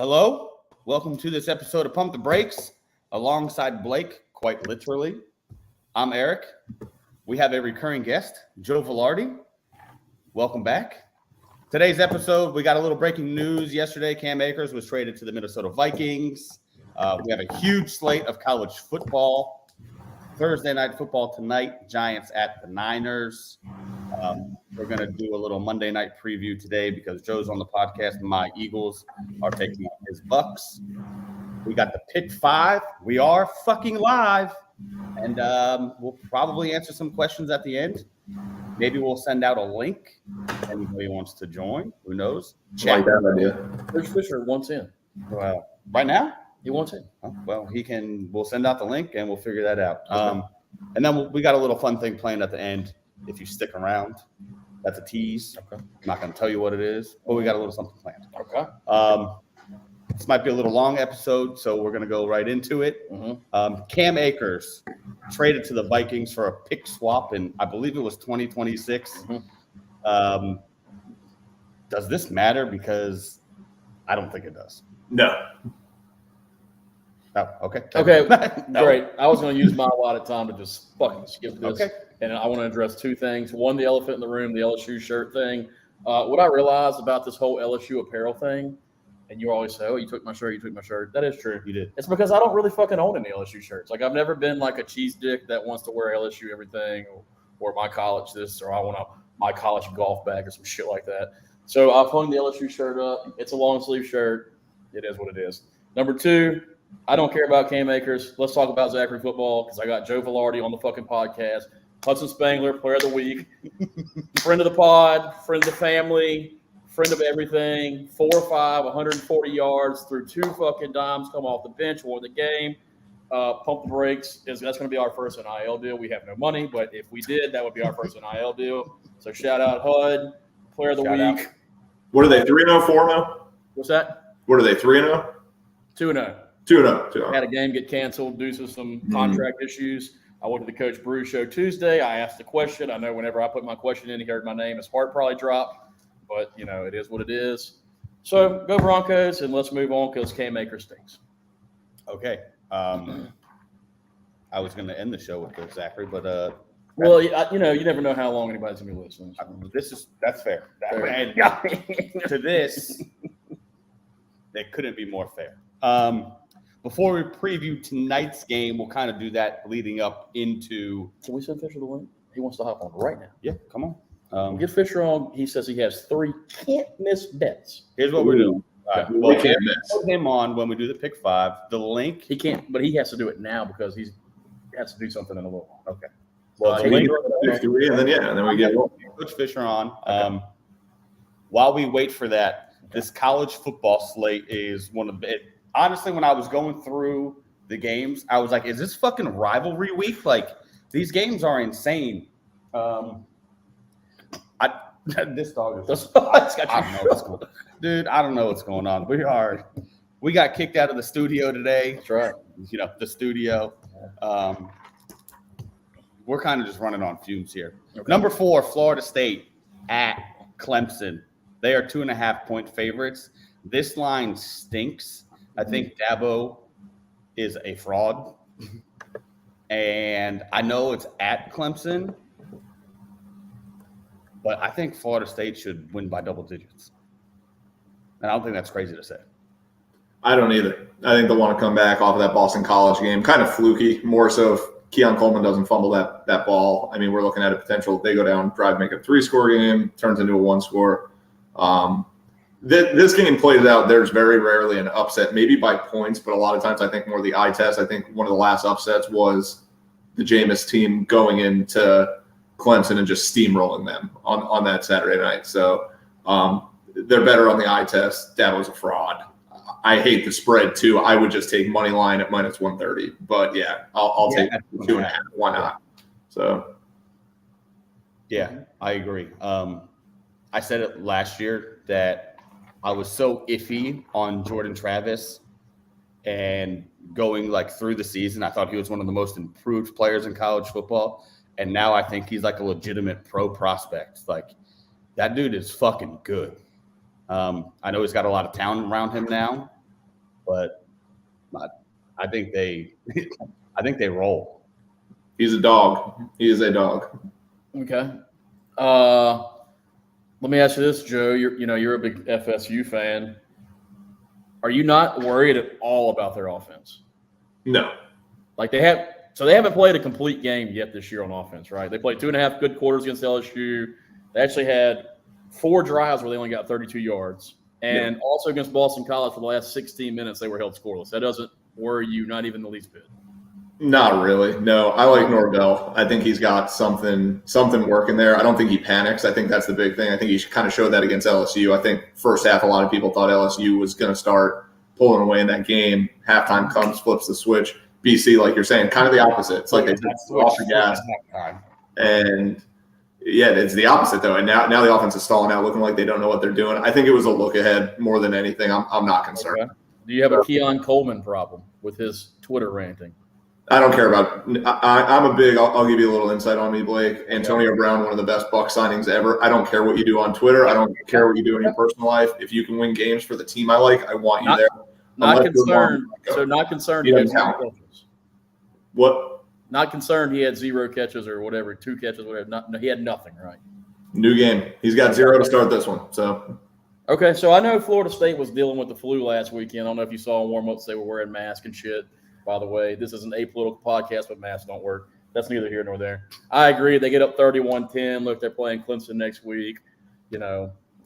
Hello, welcome to this episode of Pump the Brakes alongside Blake, quite literally. I'm Eric. We have a recurring guest, Joe Vilardi. Welcome back. Today's episode, we got a little breaking news. Yesterday, Cam Akers was traded to the Minnesota Vikings. We have a huge slate of college football. Thursday night football tonight, Giants at the Niners. We're going to do a little Monday night preview today because Joe's on the podcast. My Eagles are taking on his Bucks. We got the pick 5. We are fucking live. And we'll probably answer some questions at the end. Maybe we'll send out a link. If anybody wants to join, who knows? Like that idea. Rich Fisher wants in. Well, right now? He wants in. Oh, well, we'll send out the link and we'll figure that out. And then we got a little fun thing planned at the end. If you stick around, that's a tease. Okay. I'm not going to tell you what it is, but we got a little something planned. Okay. This might be a little long episode, so we're going to go right into it. Mm-hmm. Cam Akers traded to the Vikings for a pick swap, and I believe it was 2026. Mm-hmm. Does this matter? Because I don't think it does. No. Oh, okay. Okay. No. Great. I was going to use my allotted time to just fucking skip this. Okay. And I want to address two things. One, the elephant in the room, the LSU shirt thing. What I realized about this whole LSU apparel thing, and you always say, oh, you took my shirt, you took my shirt. That is true. You did. It's because I don't really fucking own any LSU shirts. Like, I've never been like a cheese dick that wants to wear LSU everything or my college this, or I want my college golf bag or some shit like that. So I've hung the LSU shirt up. It's a long sleeve shirt. It is what it is. Number two, I don't care about Cam Akers. Let's talk about Zachary football because I got Joe Vilardi on the fucking podcast. Hudson Spangler, player of the week, friend of the pod, friend of the family, friend of everything, 4'5", 140 yards, threw 2 fucking dimes, come off the bench, won the game. Pump the Brakes. That's going to be our first NIL deal. We have no money, but if we did, that would be our first NIL deal. So shout out HUD, player of the week. What are they, 3-0, 4-0? What's that? What are they, 3-0? 2-0. 2-0. Had a game get canceled due to some contract issues. I went to the Coach Brew show Tuesday. I asked the question. I know whenever I put my question in, he heard my name. His heart probably dropped, but, it is what it is. So go Broncos, and let's move on because Cam Akers stinks. Okay. I was going to end the show with this, Zachary, but well, you never know how long anybody's going to be listening. That's fair. And to this, it couldn't be more fair. Before we preview tonight's game, we'll kind of do that leading up into. Can we send Fisher the link? He wants to hop on right now. Yeah, come on. We'll get Fisher on. He says he has 3 can't-miss bets. Here's what we're doing. All right, We can't miss. put him on when we do the pick 5. The link. He can't, but he has to do it now because he has to do something in a little while. Okay. Well, the the link. link- 3, and then we get one. Coach Fisher on. While we wait for that, this college football slate is one of the. Honestly, when I was going through the games, I was like, is this fucking rivalry week? Like, these games are insane. This dog is. I don't know what's going on. Dude, I don't know what's going on. We got kicked out of the studio today. That's right. The studio. We're kind of just running on fumes here. Okay. Number 4, Florida State at Clemson. They are 2.5-point favorites. This line stinks. I think Dabo is a fraud. And I know it's at Clemson, but I think Florida State should win by double digits. And I don't think that's crazy to say. I don't either. I think they'll want to come back off of that Boston College game. Kind of fluky, more so if Keon Coleman doesn't fumble that ball. I mean, we're looking at a potential. They go down, drive, make a 3-score game, turns into a 1-score. This game plays out. There's very rarely an upset, maybe by points, but a lot of times I think more the eye test. I think one of the last upsets was the Jameis team going into Clemson and just steamrolling them on that Saturday night. So they're better on the eye test. Dabo's a fraud. I hate the spread too. I would just take money line at -130. But yeah, I'll take 2.5. Why not? So yeah, I agree. I said it last year that I was so iffy on Jordan Travis, and going through the season, I thought he was one of the most improved players in college football. And now I think he's like a legitimate pro prospect. Like, that dude is fucking good. I know he's got a lot of talent around him now, but I think they roll. He's a dog. He is a dog. Okay. Let me ask you this, Joe. You're a big FSU fan. Are you not worried at all about their offense? No. Like they haven't played a complete game yet this year on offense, right? They played 2.5 good quarters against LSU. They actually had 4 drives where they only got 32 yards. And also against Boston College for the last 16 minutes, they were held scoreless. That doesn't worry you, not even the least bit. Not really. No, I like Norvell. I think he's got something working there. I don't think he panics. I think that's the big thing. I think he kind of showed that against LSU. I think first half, a lot of people thought LSU was going to start pulling away in that game. Halftime comes, flips the switch. BC, like you're saying, kind of the opposite. It's like they took off the gas. And yeah, it's the opposite though. And now the offense is stalling out, looking like they don't know what they're doing. I think it was a look ahead more than anything. I'm not concerned. Okay. Do you have a Keon Coleman problem with his Twitter ranting? I don't care about. I'm a big. I'll give you a little insight on me, Blake. Antonio Brown, one of the best Buck signings ever. I don't care what you do on Twitter. I don't care what you do in your personal life. If you can win games for the team I like, I want you there. Not concerned. So not concerned. He had 0 catches. What? Not concerned. He had 0 catches or whatever, 2 catches, whatever. He had nothing, right? New game. He's got 0 to start this one. So. Okay, so I know Florida State was dealing with the flu last weekend. I don't know if you saw in warm-ups they were wearing masks and shit. By the way, this is an apolitical podcast, but masks don't work. That's neither here nor there. I agree. They get up 31-10. Look, they're playing Clemson next week.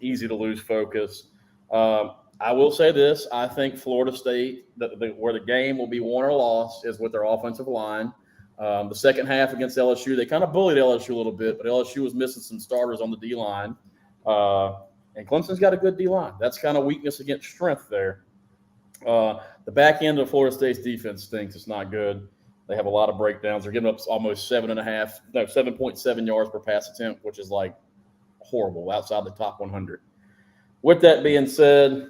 Easy to lose focus. I will say this. I think Florida State, where the game will be won or lost, is with their offensive line. The second half against LSU, they kind of bullied LSU a little bit, but LSU was missing some starters on the D-line. And Clemson's got a good D-line. That's kind of weakness against strength there. The back end of Florida State's defense stinks. It's not good. They have a lot of breakdowns. They're giving up almost 7.7 yards per pass attempt, which is like horrible, outside the top 100. With that being said,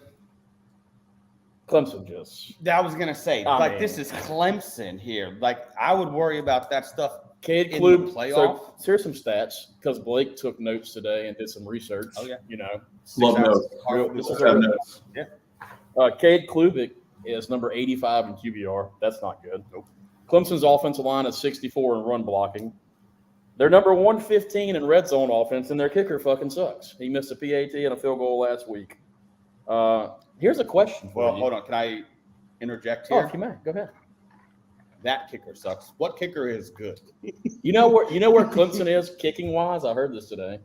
Clemson just. I was going to say, this is Clemson here. Like, I would worry about that stuff in the playoff. So here's some stats, because Blake took notes today and did some research. Oh, yeah. Love notes. This is our notes. Yeah. Cade Klubik is number 85 in QBR. That's not good. Nope. Clemson's offensive line is 64 in run blocking. They're number 115 in red zone offense, and their kicker fucking sucks. He missed a PAT and a field goal last week. Here's a question for you. Hold on. Can I interject here? Oh, if you may. Go ahead. That kicker sucks. What kicker is good? You know where Clemson is kicking-wise? I heard this today.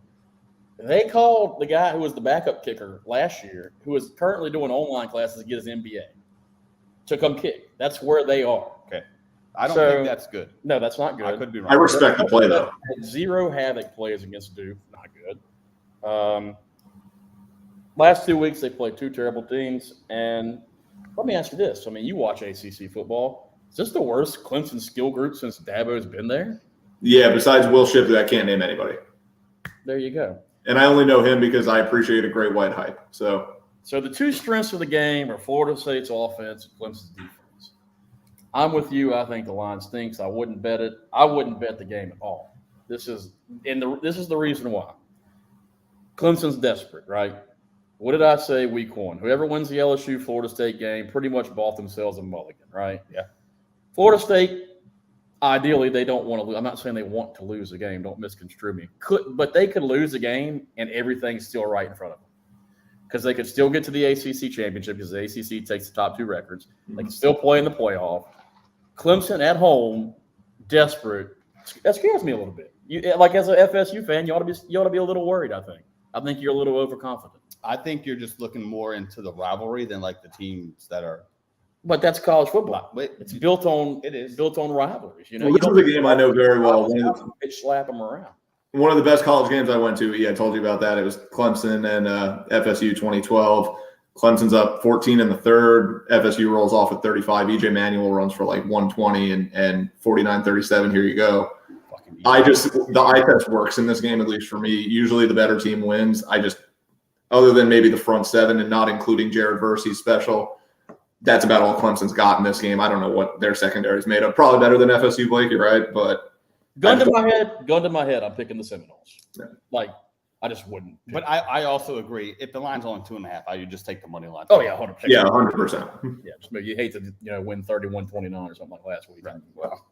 They called the guy who was the backup kicker last year, who is currently doing online classes to get his MBA, to come kick. That's where they are. Okay. I don't think that's good. No, that's not good. I could be wrong. I respect the play, though. 0 havoc plays against Duke. Not good. Last 2 weeks, they played 2 terrible teams. And let me ask you this. I mean, you watch ACC football. Is this the worst Clemson skill group since Dabo's been there? Yeah, besides Will Shipley, I can't name anybody. There you go. And I only know him because I appreciate a great white hype. So the 2 strengths of the game are Florida State's offense and Clemson's defense. I'm with you. I think the line stinks. I wouldn't bet it. I wouldn't bet the game at all. This is the reason why. Clemson's desperate, right? What did I say week 1? Whoever wins the LSU Florida State game pretty much bought themselves a mulligan, right? Yeah. Florida State, ideally, they don't want to lose. I'm not saying they want to lose the game. Don't misconstrue me. But they could lose the game and everything's still right in front of them. Because they could still get to the ACC championship because the ACC takes the top 2 records. They can still play in the playoff. Clemson at home, desperate. That scares me a little bit. As an FSU fan, you ought to be a little worried, I think. I think you're a little overconfident. I think you're just looking more into the rivalry than like the teams that are. But that's college football. It's built on rivalries. Well, this is a game I know very well. Bitch slap them around. One of the best college games I went to. Yeah, I told you about that. It was Clemson and FSU 2012. Clemson's up 14 in the third. FSU rolls off at 35. EJ Manuel runs for like 120 and 49-37. Here you go. The eye test works in this game, at least for me. Usually the better team wins. Other than maybe the front 7 and not including Jared Versey's special, that's about all Clemson's got in this game. I don't know what their secondary is made of. Probably better than FSU, Blake, you're right. But gun to my head, I'm picking the Seminoles. Yeah. Like I just wouldn't. But I also agree. If the line's only 2.5, I would just take the money line. Oh yeah, 100%. Yeah, 100%. Yeah, just maybe you hate to win 31-29 or something like last week. Right. Well,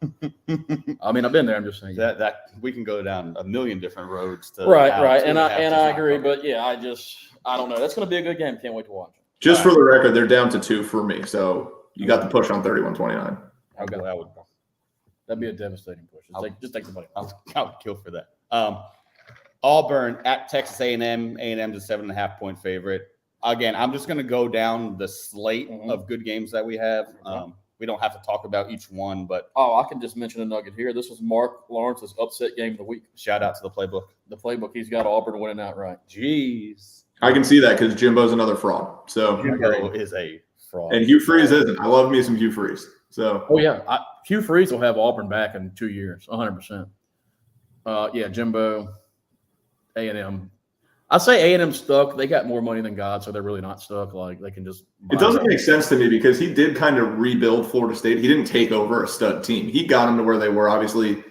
I mean, I've been there. I'm just saying that we can go down a million different roads to right, how and 2.5 I does agree. not cover. But yeah, I don't know. That's going to be a good game. Can't wait to watch it. Just for the record, they're down to 2 for me. So you got the push on 31-29. That'd be a devastating push. Just take the money. I would kill for that. Auburn at Texas A&M. A&M's a 7.5-point favorite. Again, I'm just going to go down the slate of good games that we have. We don't have to talk about each one, but I can just mention a nugget here. This was Mark Lawrence's upset game of the week. Shout out to the playbook. The playbook, he's got Auburn winning outright. Jeez, I can see that because Jimbo's another fraud. So Jimbo is a fraud, and Hugh Freeze isn't. I love me some Hugh Freeze. So Hugh Freeze will have Auburn back in 2 years, 100%. Jimbo, A&M. I say A&M stuck. They got more money than God, so they're really not stuck. Like they can just. It doesn't make sense to me because he did kind of rebuild Florida State. He didn't take over a stud team. He got them to where they were. Obviously,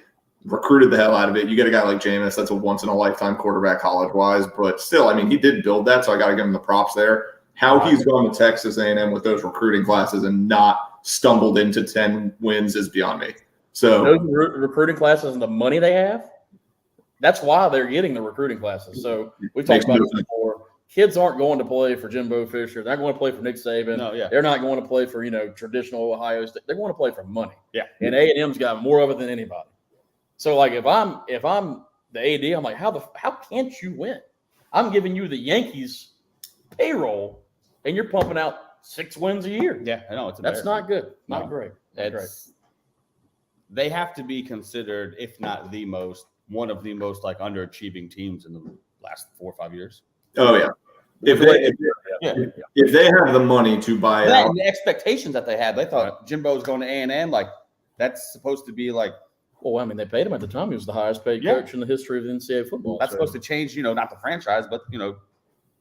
recruited the hell out of it. You get a guy like Jameis. That's a once in a lifetime quarterback college wise, but still, I mean, he did build that. So I got to give him the props there. How he's gone to Texas A&M with those recruiting classes and not stumbled into 10 wins is beyond me. So those recruiting classes and the money they have. That's why they're getting the recruiting classes. So we've talked about it before. Kids aren't going to play for Jimbo Fisher. They're going to play for Nick Saban. No, yeah. They're not going to play for traditional Ohio State. They're going to play for money. Yeah. And A&M's got more of it than anybody. So like if I'm the AD, I'm like, how can't you win? I'm giving you the Yankees payroll, and you're pumping out 6 wins a year. Yeah, I know That's not good. Not great. They have to be considered, if not one of the most like underachieving teams in the last 4 or 5 years. Oh yeah. If they have the money to buy out, and the expectations that they had, they thought Jimbo was going to A&M, like that's supposed to be like. Well, I mean, they paid him at the time. He was the highest paid coach in the history of the NCAA football. That's supposed to change, not the franchise, but change.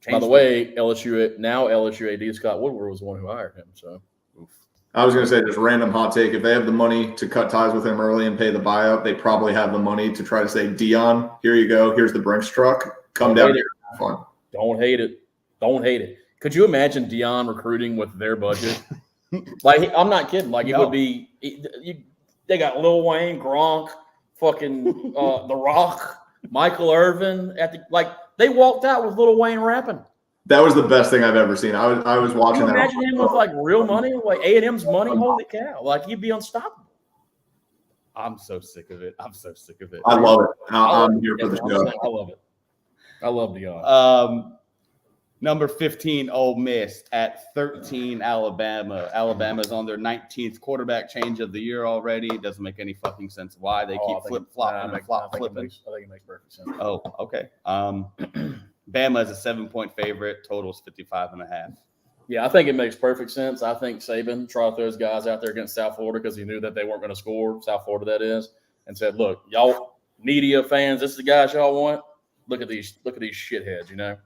By the way, LSU AD Scott Woodward was the one who hired him. So. I was going to say, just random hot take. If they have the money to cut ties with him early and pay the buyout, they probably have the money to try to say, Dion, here you go. Here's the Brinks truck. Come down here. Have fun. Don't hate it. Could you imagine Dion recruiting with their budget? Like, I'm not kidding. Like, it would be they got Lil Wayne, Gronk, fucking The Rock, Michael Irvin. They walked out with Lil Wayne rapping. That was the best thing I've ever seen. I was watching that. Imagine him with like real money, like A&M's money. Holy cow! Like he'd be unstoppable. I'm so sick of it. I love it. I'm here for the show. I love it. I love Dion. Number 15, Ole Miss at 13, Alabama. Alabama's on their 19th quarterback change of the year already. It doesn't make any fucking sense why they keep flip-flopping and flip-flipping. I think it makes perfect sense. Oh, okay. Bama is a 7-point favorite. Total's 55.5. Yeah, I think it makes perfect sense. I think Saban tried to throw those guys out there against South Florida because he knew that they weren't going to score, South Florida that is, and said, look, y'all media fans, this is the guys y'all want. Look at these shitheads,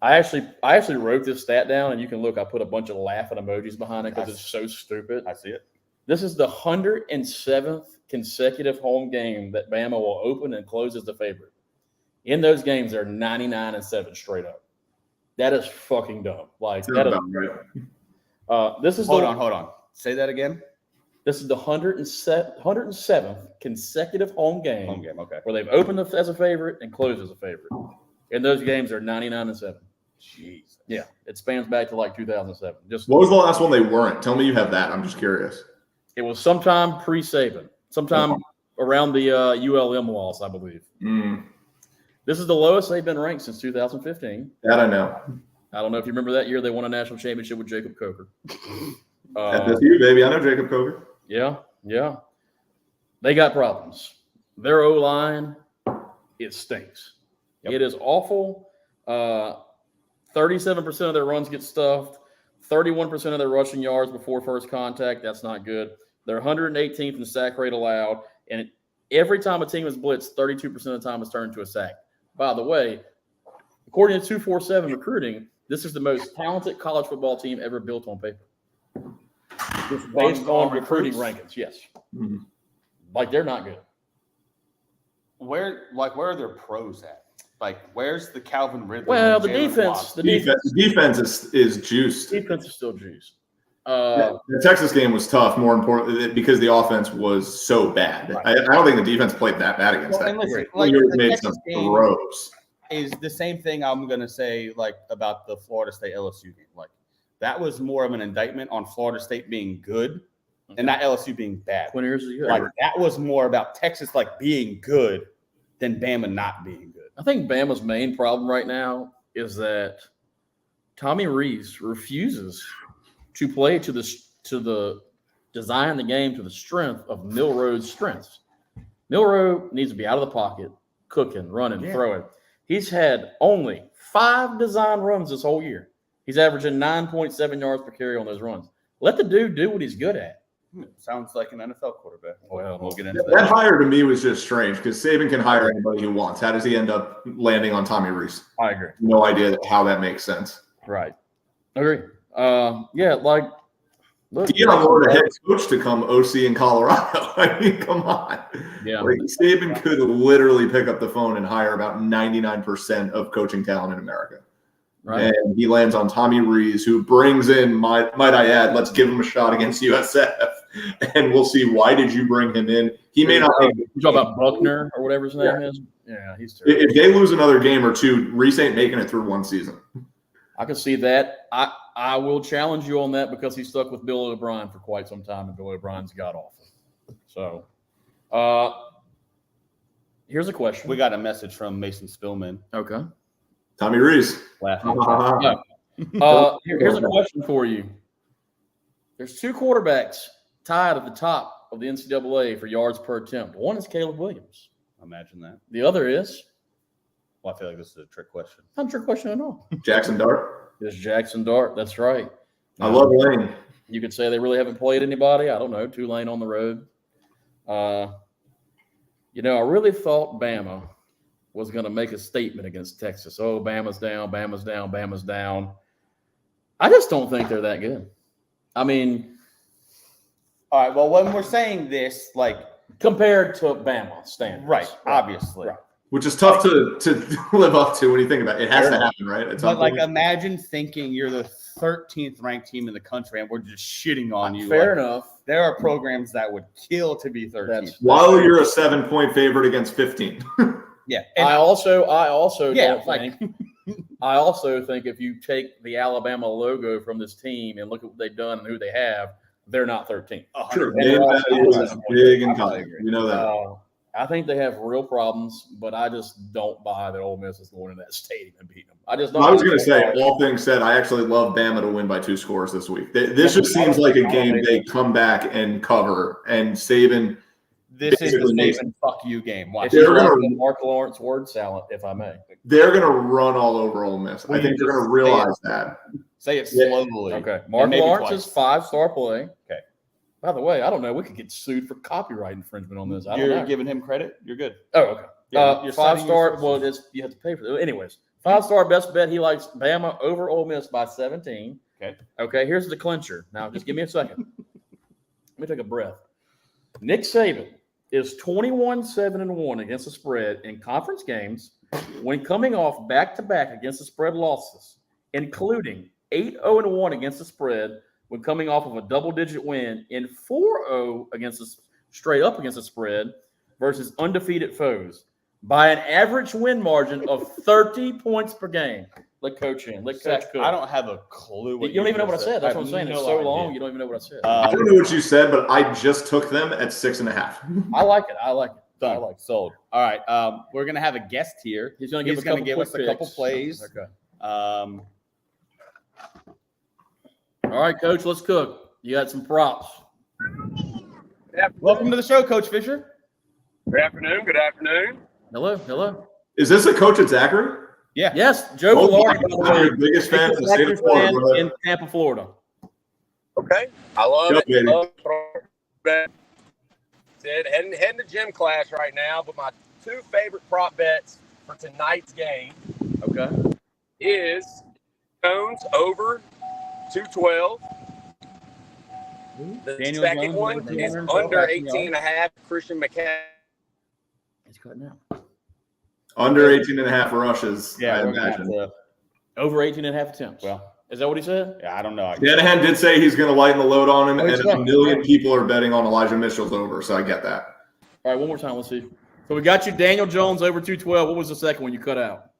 I actually wrote this stat down, and you can look. I put a bunch of laughing emojis behind it because it's so stupid. I see it. This is the 107th consecutive home game that Bama will open and close as the favorite. In those games, they're 99-7 straight up. That is fucking dumb. Like that is. Right. This is hold on. Say that again. This is the 107th consecutive home game. Okay. Where they've opened as a favorite and closed as a favorite. And those games are 99-7. Jeez. Yeah, it spans back to like 2007. What was the last one they weren't? Tell me you have that. I'm just curious. It was sometime pre-Saban, sometime around the ULM loss, I believe. This is the lowest they've been ranked since 2015. That I know. I don't know if you remember that year they won a national championship with Jacob Coker. FSU, baby. I know Jacob Coker. Yeah. They got problems. Their O-line, it stinks. Yep. It is awful. 37% of their runs get stuffed. 31% of their rushing yards before first contact. That's not good. They're 118th in sack rate allowed. And every time a team is blitzed, 32% of the time is turned into a sack. By the way, according to 247 Recruiting, this is the most talented college football team ever built on paper. It's based on recruiting rankings, yes. Mm-hmm. Like, they're not good. Where are their pros at? Like, where's the Calvin Ridley? Well, and the Jalen defense, Watts? the defense, The defense is juiced. defense is still juiced. The Texas game was tough, more importantly, because the offense was so bad. Right. I don't think the defense played that bad against Well, that. and listen, New like, York the made Texas some game throws. is the same thing I'm going to say like about the Florida State LSU game. Like, that was more of an indictment on Florida State being good and not LSU being bad. 20 years ago. Like, that was more about Texas like being good than Bama not being good. I think Bama's main problem right now is that Tommy Rees refuses to play to the design the game to the strength of Milroe's strengths. Milroe needs to be out of the pocket, cooking, running, throwing. He's had only 5 design runs this whole year. He's averaging 9.7 yards per carry on those runs. Let the dude do what he's good at. Sounds like an NFL quarterback. Well, we'll get into That that. hire to me was just strange because Saban can hire anybody he wants. How does he end up landing on Tommy Rees? I agree. No idea how that makes sense. Right. Agree. Yeah, like look, Deion Lord, a head coach to come OC in Colorado. I mean, come on. Yeah. Like, Saban could literally pick up the phone and hire about 99% of coaching talent in America. Right. And he lands on Tommy Rees, who brings in, might I add, let's give him a shot against USF. And we'll see, why did you bring him in? He may not make You talk about Buckner or whatever his name is? Yeah, he's terrible. If they lose another game or two, Rees ain't making it through one season. I can see that. I will challenge you on that because he stuck with Bill O'Brien for quite some time, and Bill O'Brien's got awful. So, here's a question. We got a message from Mason Spillman. Okay. Tommy Rees. Laughing. Yeah. Here's a question for you. There's 2 quarterbacks tied at the top of the NCAA for yards per attempt. One is Caleb Williams. Imagine that. The other is Well, I feel like this is a trick question. not a trick question at all. Jackson Dart. It's Jackson Dart. That's right. I love Lane. You could say they really haven't played anybody. I don't know. Tulane on the road. I really thought Bama was going to make a statement against Texas. Oh, Bama's down, Bama's down, Bama's down. I just don't think they're that good. I mean, All right. Well, when we're saying this, like, compared to Bama standards. right, obviously. Right. Which is tough to live up to when you think about it. It has to happen, right? At some But, like, point. imagine thinking you're the 13th ranked team in the country and we're just shitting on you. Fair Like, enough. There are programs that would kill to be 13th. That's- While you're a 7-point favorite against 15. Yeah. I also Yeah, don't like- think I also think if you take the Alabama logo from this team and look at what they've done and who they have, they're not 13. Sure. And they're also- Is big and I college. agree. You know that. I think they have real problems, but I just don't buy that Ole Miss is going to that stadium and beating them. I just don't. I was going to say, all things said, I actually love Bama to win by 2 scores this week. This just seems like a game they come back and cover. And Saban, This is the basically makes- Saban fuck you game. Watch If They're you gonna- like the Mark Lawrence word salad, if I may. they're going to run all over Ole Miss. I think they're going to realize that. Say it Yeah. slowly. Okay. Mark maybe Lawrence twice. is 5-star play. Okay. By the way, I don't know. We could get sued for copyright infringement on this. I don't You're know. giving him credit. You're good. Oh, okay. Yeah, you're citing 5-star. yourself. Well, you have to pay for it. Anyways, 5-star best bet. He likes Bama over Ole Miss by 17. Okay. Okay. Here's the clincher. Now, just give me a second. Let me take a breath. Nick Saban is 21-7-1 against the spread in conference games when coming off back-to-back against the spread losses, including 8-0-1 against the spread when coming off of a double-digit win and 4-0 against the straight up against the spread versus undefeated foes by an average win margin of 30 points per game. Let coach in. Let coach cook. I don't have a clue. You don't even know what I just said. That's what I'm have saying. It's no so idea. long. You don't even know what I said. I don't know what you said, but I just took them at 6.5. I like it. I like it. I Done. like it. Sold. All right. We're gonna have a guest here. He's going to He's give, gonna give us a couple plays. Okay. Um, All right, coach, let's cook. You got some props. welcome to the show, Coach Fisher. Good afternoon. Good afternoon. Hello. Hello. Is this a coach at Zachary? Yeah. Yes, Joe Vilardi, by the I'm way. your biggest fan in the state of Packers fan Florida. in Tampa, Florida. Okay. I love Go, it. baby. Love it. Heading to gym class right now, but my 2 favorite prop bets for tonight's game Okay. is Jones over 212. The Daniel second Jones one over is 212. under 18.5. Christian McCaffrey. He's cutting out. Under 18.5 rushes, Yeah, I we're gonna have imagine. to. Over 18 and a half attempts. Well, Is that what he said? yeah, I don't know. Shanahan did say he's going to lighten the load on him, Oh, he's and right. a million people are betting on Elijah Mitchell's over, so I get that. All right, one more time. Let's see. So we got you Daniel Jones over 212. What was the second one you cut out?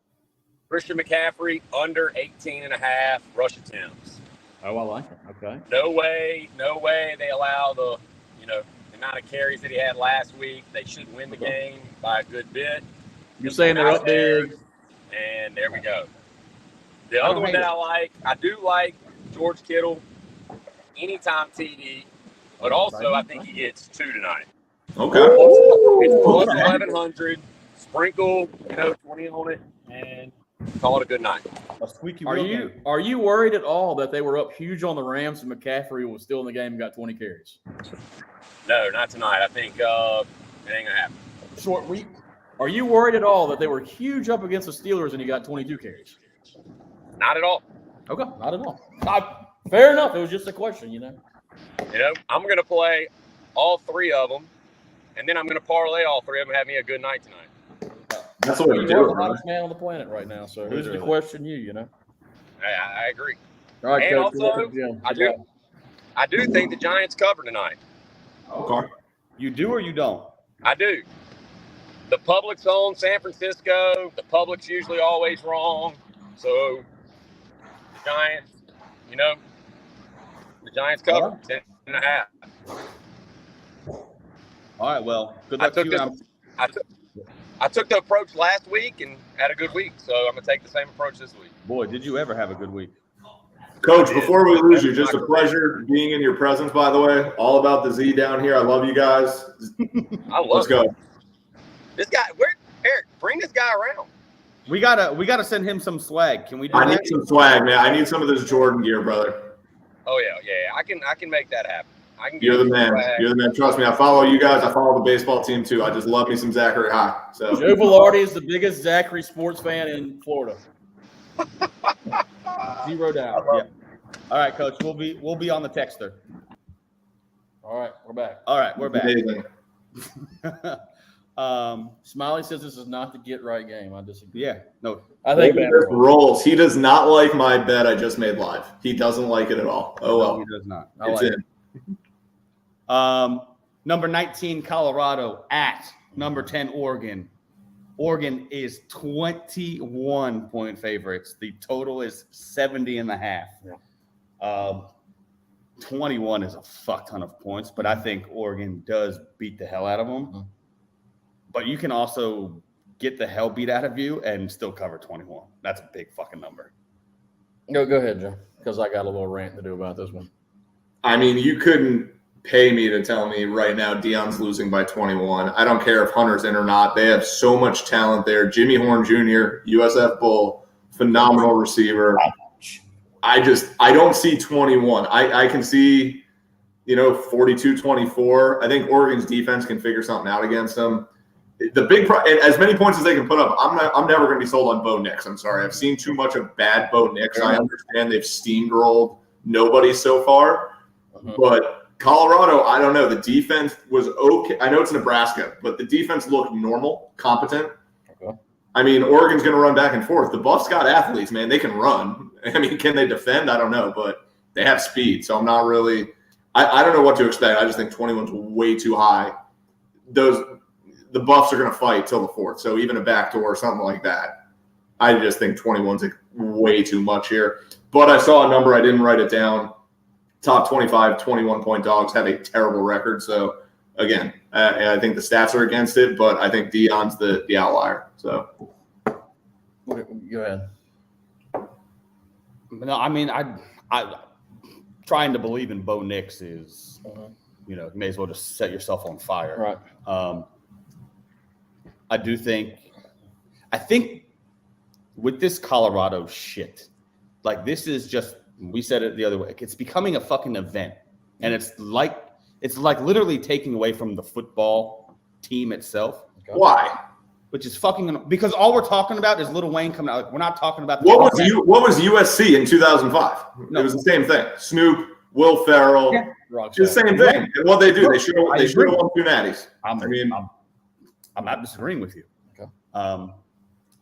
Christian McCaffrey under 18.5 rush attempts. Oh, I like it. Okay. No way they allow the amount of carries that he had last week. They should win the game by a good bit. You're saying they're up big. And there we go. The other one that I do like George Kittle, anytime TD, but also I think he gets 2 tonight. Okay. It's plus 1,100. Sprinkle, 20 on it, and call it a good night. A squeaky Are wheel you game. are you worried at all that they were up huge on the Rams and McCaffrey was still in the game and got 20 carries? No, not tonight. I think it ain't gonna happen. Short week. Are you worried at all that they were huge up against the Steelers and he got 22 carries? Not at all. Okay, not at all. Fair enough. It was just a question. I'm gonna play all 3 of them, and then I'm gonna parlay all 3 of them and have me a good night tonight. That's what we You're do. the hottest man on the planet right now. So who's to question you? I agree. All right, And Coach, also, Jim. I do think the Giants cover tonight. Okay. You do or you don't? I do. The public's on San Francisco. The public's usually always wrong. So, the Giants, the Giants cover 10.5. All right. Well, good luck to you. I took the approach last week and had a good week. So, I'm going to take the same approach this week. Boy, did you ever have a good week? Coach, before we lose you, just a pleasure being in your presence, by the way. All about the Z down here. I love you guys. Let's go. This guy, Eric, bring this guy around. We gotta send him some swag. Can we do I that? need some swag, man. I need some of this Jordan gear, brother. Oh, yeah. I can make that happen. I can. You're the man. You're the man. Trust me. I follow you guys. I follow the baseball team, too. I just love me some Zachary High. So Joe Vilardi is the biggest Zachary sports fan in Florida. Zero doubt. Yeah. All right, Coach. We'll be on the texter. All right, we're back. All right, we're back. amazing. Smiley says this is not the get right game. I disagree. Yeah. No. I think Rolls. He does not like my bet I just made live. He doesn't like it at all. Oh well. He does not. It's in. Number 19, Colorado at number 10, Oregon. Oregon is 21-point favorites. The total is 70.5. Yeah. 21 is a fuck ton of points, but I think Oregon does beat the hell out of them. Mm-hmm. But you can also get the hell beat out of you and still cover 21. That's a big fucking number. Go ahead, Joe, because I got a little rant to do about this one. I mean, you couldn't pay me to tell me right now Deion's losing by 21. I don't care if Hunter's in or not. They have so much talent there. Jimmy Horn Jr., USF Bull, phenomenal receiver. I don't see 21. I can see, 42-24. I think Oregon's defense can figure something out against them. The big and as many points as they can put up, I'm never going to be sold on Bo Nix. I'm sorry. I've seen too much of bad Bo Nix. I understand they've steamrolled nobody so far, but Colorado, I don't know. The defense was okay. I know it's Nebraska, but the defense looked normal, competent. Okay. I mean, Oregon's going to run back and forth. The Buffs got athletes, man. They can run. I mean, can they defend? I don't know, but they have speed. So I'm not really – I don't know what to expect. I just think 21's way too high. The Buffs are going to fight till the fourth. So even a backdoor or something like that. I just think 21's way too much here. But I saw a number. I didn't write it down. Top 25, 21-point dogs have a terrible record. So, again, I think the stats are against it, but I think Deion's the outlier. So, Go ahead. No, I mean, I trying to believe in Bo Nix is, you may as well just set yourself on fire. Right. I think with this Colorado shit, like this is just, we said it the other way, it's becoming a fucking event. And it's like literally taking away from the football team itself. Okay. Why? Which is fucking, because all we're talking about is Lil Wayne coming out. Like, we're not talking about what was USC in 2005? No. It was the same thing. Snoop, Will Ferrell, it's the same thing. And what they do, they should have won 2 natties. I'm not disagreeing with you. Okay.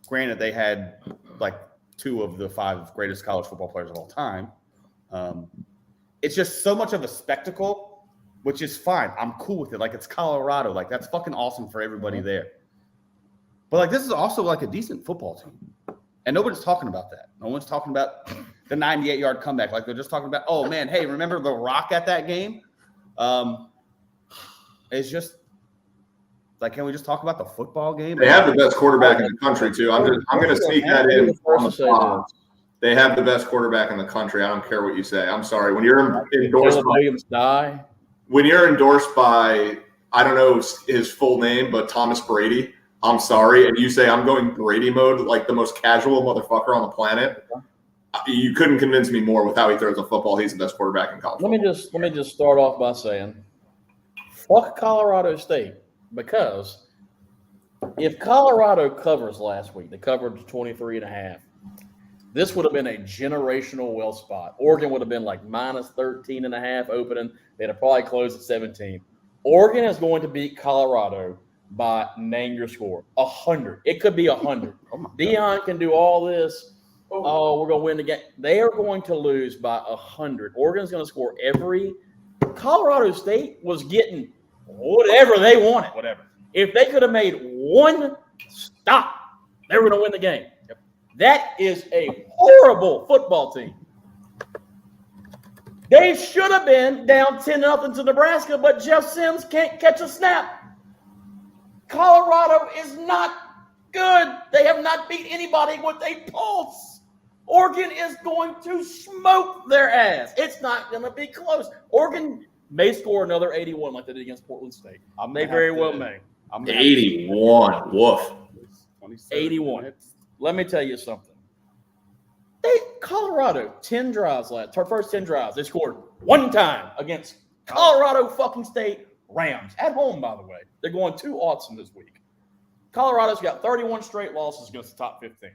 Granted, they had like 2 of the 5 greatest college football players of all time. It's just so much of a spectacle, which is fine. I'm cool with it. Like, it's Colorado. Like, that's fucking awesome for everybody there. But, like, this is also, like, a decent football team. And nobody's talking about that. No one's talking about the 98-yard comeback. Like, they're just talking about, oh, man, hey, remember The Rock at that game? It's just, like, can we just talk about the football game? They have the best quarterback in the country, too. I'm going to sneak that in on the spot. They have the best quarterback in the country. I don't care what you say. I'm sorry. When you're endorsed by, I don't know his full name, but Thomas Brady, I'm sorry. And you say I'm going Brady mode, like the most casual motherfucker on the planet. You couldn't convince me more with how he throws the football. He's the best quarterback in college. Let me just start off by saying, fuck Colorado State, because if Colorado covers last week, they covered 23.5. This would have been a generational well spot. Oregon would have been like minus 13.5 opening. They'd have probably closed at 17. Oregon is going to beat Colorado by, name your score, 100. It could be 100. Deion can do all this. Oh, we're going to win the game. They are going to lose by 100. Oregon's going to score every. Colorado State was getting whatever they wanted. Whatever. If they could have made one stop, they were going to win the game. Yep. That is a horrible football team. They should have been down 10-0 to Nebraska, but Jeff Sims can't catch a snap. Colorado is not good. They have not beat anybody with a pulse. Oregon is going to smoke their ass. It's not going to be close. Oregon may score another 81 like they did against Portland State. They very well may. 81. Woof. 81. Let me tell you something. Colorado, 10 drives last. Our first 10 drives, they scored one time against Colorado fucking State Rams. At home, by the way. They're going 2-0 this week. Colorado's got 31 straight losses against the top 15.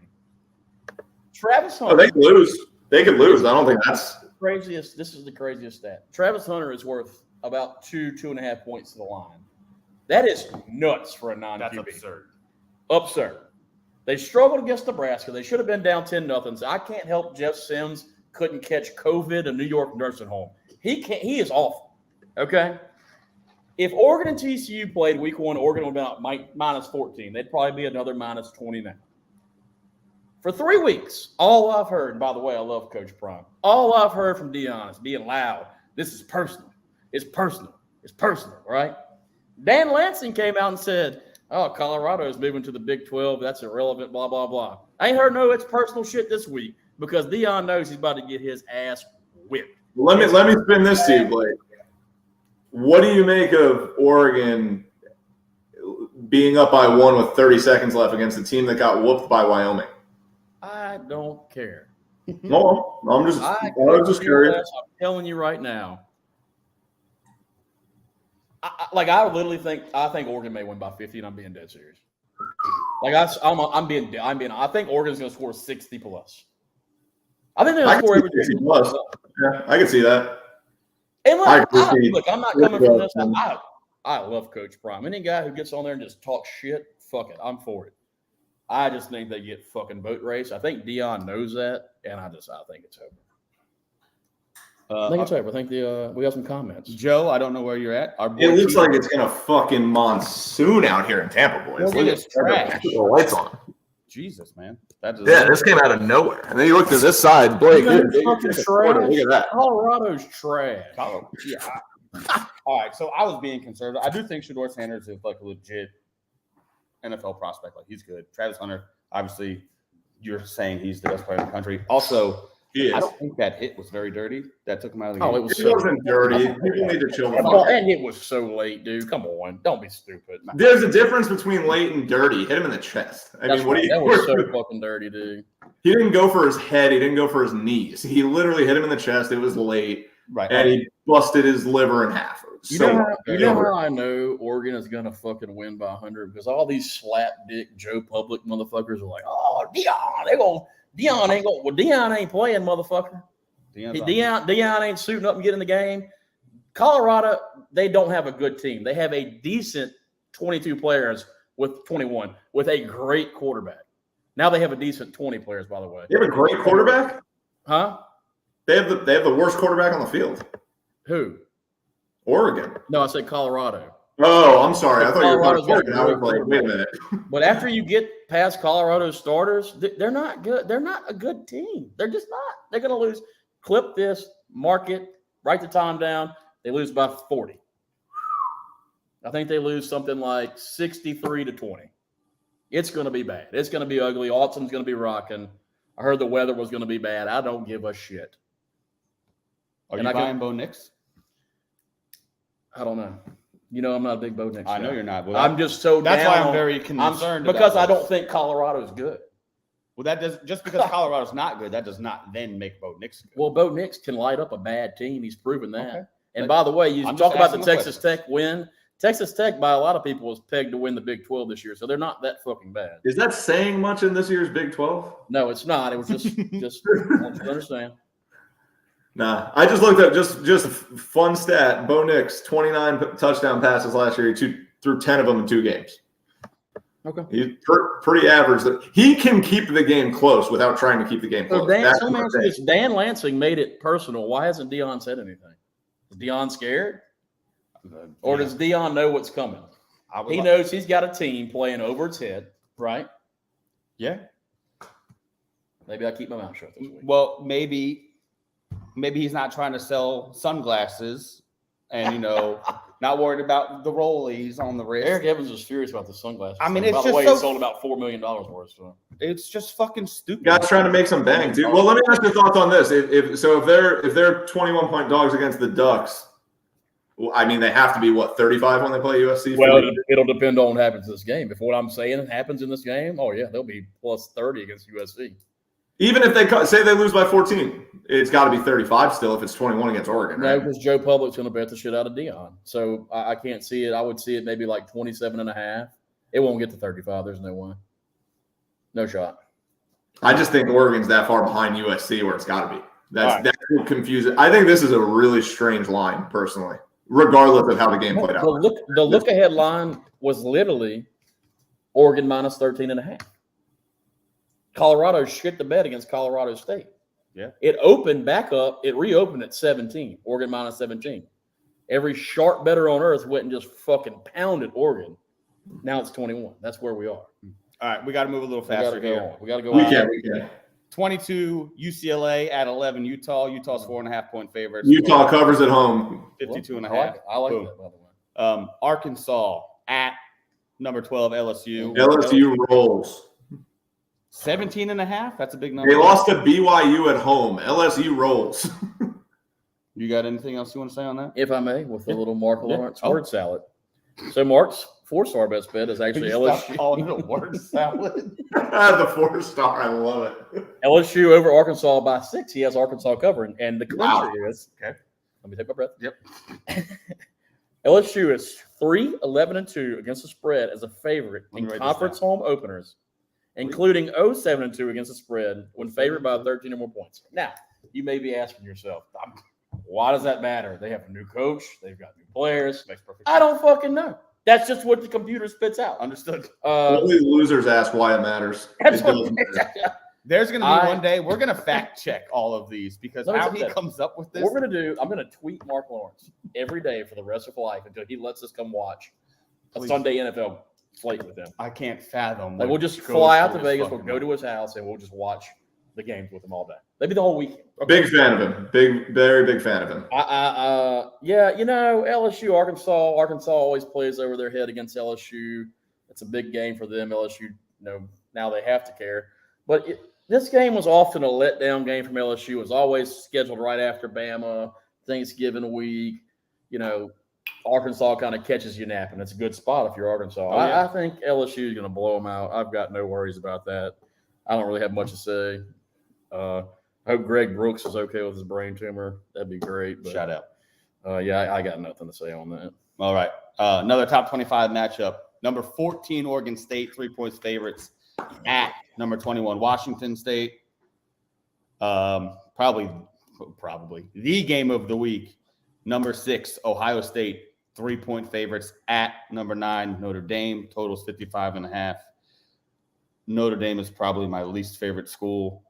Travis Hunter. Oh, they could lose. They could lose. I don't think that's craziest. This is the craziest stat. Travis Hunter is worth about 2.5 points to the line. That is nuts for a non-QB. That's Absurd. They struggled against Nebraska. They should have been down 10-0. So I can't help Jeff Sims couldn't catch COVID in New York nursing home. He can't. He is awful. Okay. If Oregon and TCU played week 1, Oregon would have been minus 14. They'd probably be another minus 20 now. For 3 weeks, all I've heard, and by the way, I love Coach Prime, all I've heard from Deion is being loud. This is personal. It's personal. It's personal, right? Dan Lansing came out and said, oh, Colorado is moving to the Big 12. That's irrelevant, blah, blah, blah. I ain't heard no it's personal shit this week because Deion knows he's about to get his ass whipped. Let me spin this to you, Blake. What do you make of Oregon being up by 1 with 30 seconds left against a team that got whooped by Wyoming? I don't care. No, I'm just curious. I'm telling you right now. I literally think Oregon may win by 50, and I'm being dead serious. I think Oregon's going to score 60 plus. I think they're going to score every 60 plus. Yeah, I can see that. And look, I'm not coming from this. I love Coach Prime. Any guy who gets on there and just talks shit, fuck it, I'm for it. I just think they get fucking boat race. I think Deion knows that, and I think it's over. I think it's over. I think we got some comments. Joe, I don't know where you're at. It looks like it's gonna fucking monsoon out here in Tampa, boys. Look at trash. The lights on. Jesus, man. This came out of nowhere. And then you look to this side, Blake. Look at that. Colorado's trash. Yeah. All right. So I was being conservative. I do think Shedeur Sanders is like a legit NFL prospect. Like, he's good. Travis Hunter, obviously, you're saying he's the best player in the country. Also, I don't think that hit was very dirty. That took him out of the game. It wasn't dirty. People need to chill. And it was so late, dude. Come on. Don't be stupid. There's a difference between late and dirty. Hit him in the chest. That was so fucking dirty, dude. He didn't go for his head. He didn't go for his knees. He literally hit him in the chest. It was late. Right. And he busted his liver in half. You know how I know Oregon is going to fucking win by 100? Because all these slap dick Joe Public motherfuckers are like, oh, Deion ain't playing, motherfucker. Deion ain't suiting up and getting the game. Colorado, they don't have a good team. They have a decent 22 players with 21 with a great quarterback. Now they have a decent 20 players, by the way. They have a great quarterback? Huh? They have the worst quarterback on the field. Who? Oregon. No, I said Colorado. Oh, I'm sorry. I thought you were Colorado's talking got a Oregon. I was great like, wait a minute. But after you get past Colorado's starters, they're not good. They're not a good team. They're just not. They're going to lose. Clip this, mark it, write the time down. They lose by 40. I think they lose something like 63-20. It's going to be bad. It's going to be ugly. Autumn's going to be rocking. I heard the weather was going to be bad. I don't give a shit. Are you buying Bo Nix? I don't know. You know, I'm not a big Bo Nix I fan. know you're not. But I'm just so that's down why I'm very concerned. because I don't think Colorado's good. Well, that does just because Colorado's not good, that does not then make Bo Nix good. Well, Bo Nix can light up a bad team. He's proven that. Okay. And by the way, you I'm talk just about the asking a Texas question. Tech win. Texas Tech, by a lot of people, was pegged to win the Big 12 this year, so they're not that fucking bad. Is that saying much in this year's Big 12? No, it's not. It was just I want you to understand. Nah, I just looked up just a fun stat. Bo Nix, 29 touchdown passes last year. He threw 10 of them in 2 games. Okay. He's pretty average. He can keep the game close without trying to keep the game close. So Dan Lansing made it personal. Why hasn't Dion said anything? Is Dion scared? Or does Dion know what's coming? He knows he's got a team playing over its head, right? Yeah. Maybe I keep my mouth shut this week. Well, maybe he's not trying to sell sunglasses and, not worried about the rollies on the wrist. Eric Evans was furious about the sunglasses. I mean, thing. it's By the just way, so- he sold about $4 million worth. So. It's just fucking stupid. Guys trying to make some bank, dude. Well, let me ask your thoughts on this. If they're 21-point dogs against the Ducks, well, I mean, they have to be 35 when they play USC. Well, it'll depend on what happens in this game. If what I'm saying happens in this game, oh yeah, they'll be plus 30 against USC. Even if they say they lose by 14, it's got to be 35 still if it's 21 against Oregon, No, right? because Joe Public's going to bet the shit out of Dion. So I can't see it. I would see it maybe like 27.5. It won't get to 35. There's no way. No shot. I just think Oregon's that far behind USC where it's got to be. That's confusing. I think this is a really strange line, personally, regardless of how the game played out. The look ahead line was literally Oregon minus 13.5. Colorado shit the bed against Colorado State. Yeah. It opened back up. It reopened at 17. Oregon minus 17. Every sharp bettor on earth went and just fucking pounded Oregon. Now it's 21. That's where we are. All right, we got to move a little faster here. We got to go. We can. 22 UCLA at 11 Utah. Utah's 4.5-point favorites. Utah covers at home. 52.5. I like Boom. that, by the way. Arkansas at number 12 LSU. LSU rolls. 17.5. That's a big number. They lost to BYU at home. LSU rolls. You got anything else you want to say on that? If I may, with a little Mark Yeah. Lawrence Oh. word salad. So Mark's 4-star best bet is actually LSU. Calling it a word salad. The 4-star. I love it. LSU over Arkansas by 6. He has Arkansas covering. And the clincher is Okay. Let me take my breath. Yep. LSU is 3-11-2 against the spread as a favorite Let me in write this conference home openers, including 0-7-2 against the spread when favored by 13 or more points. Now, you may be asking yourself, why does that matter? They have a new coach. They've got new players. Makes perfect I don't fucking know. That's just what the computer spits out. Understood. Only losers ask why it matters. That's It what- doesn't matter. There's going to be one day we're going to fact check all of these because Let me how say he that. comes up with this. What we're going to do, I'm going to tweet Mark Lawrence every day for the rest of life until he lets us come watch a Please. Sunday NFL slate with him. I can't fathom. Like what we'll just goes fly out to through his Vegas. We'll fucking go to mind. his house and we'll just watch the games with him all day. Maybe the whole weekend. Big fan of him. Very big fan of him. Yeah, LSU, Arkansas. Arkansas always plays over their head against LSU. It's a big game for them. LSU, now they have to care. But this game was often a letdown game from LSU. It was always scheduled right after Bama, Thanksgiving week. Arkansas kind of catches you napping. It's a good spot if you're Arkansas. Oh, yeah. I think LSU is going to blow them out. I've got no worries about that. I don't really have much to say. I hope Greg Brooks is okay with his brain tumor. That'd be great. But, Shout out. I got nothing to say on that. All right. Another top 25 matchup. Number 14, Oregon State, 3 points favorites at number 21, Washington State. Probably the game of the week. Number 6, Ohio State, 3-point favorites at number 9, Notre Dame. Totals 55.5. Notre Dame is probably my least favorite school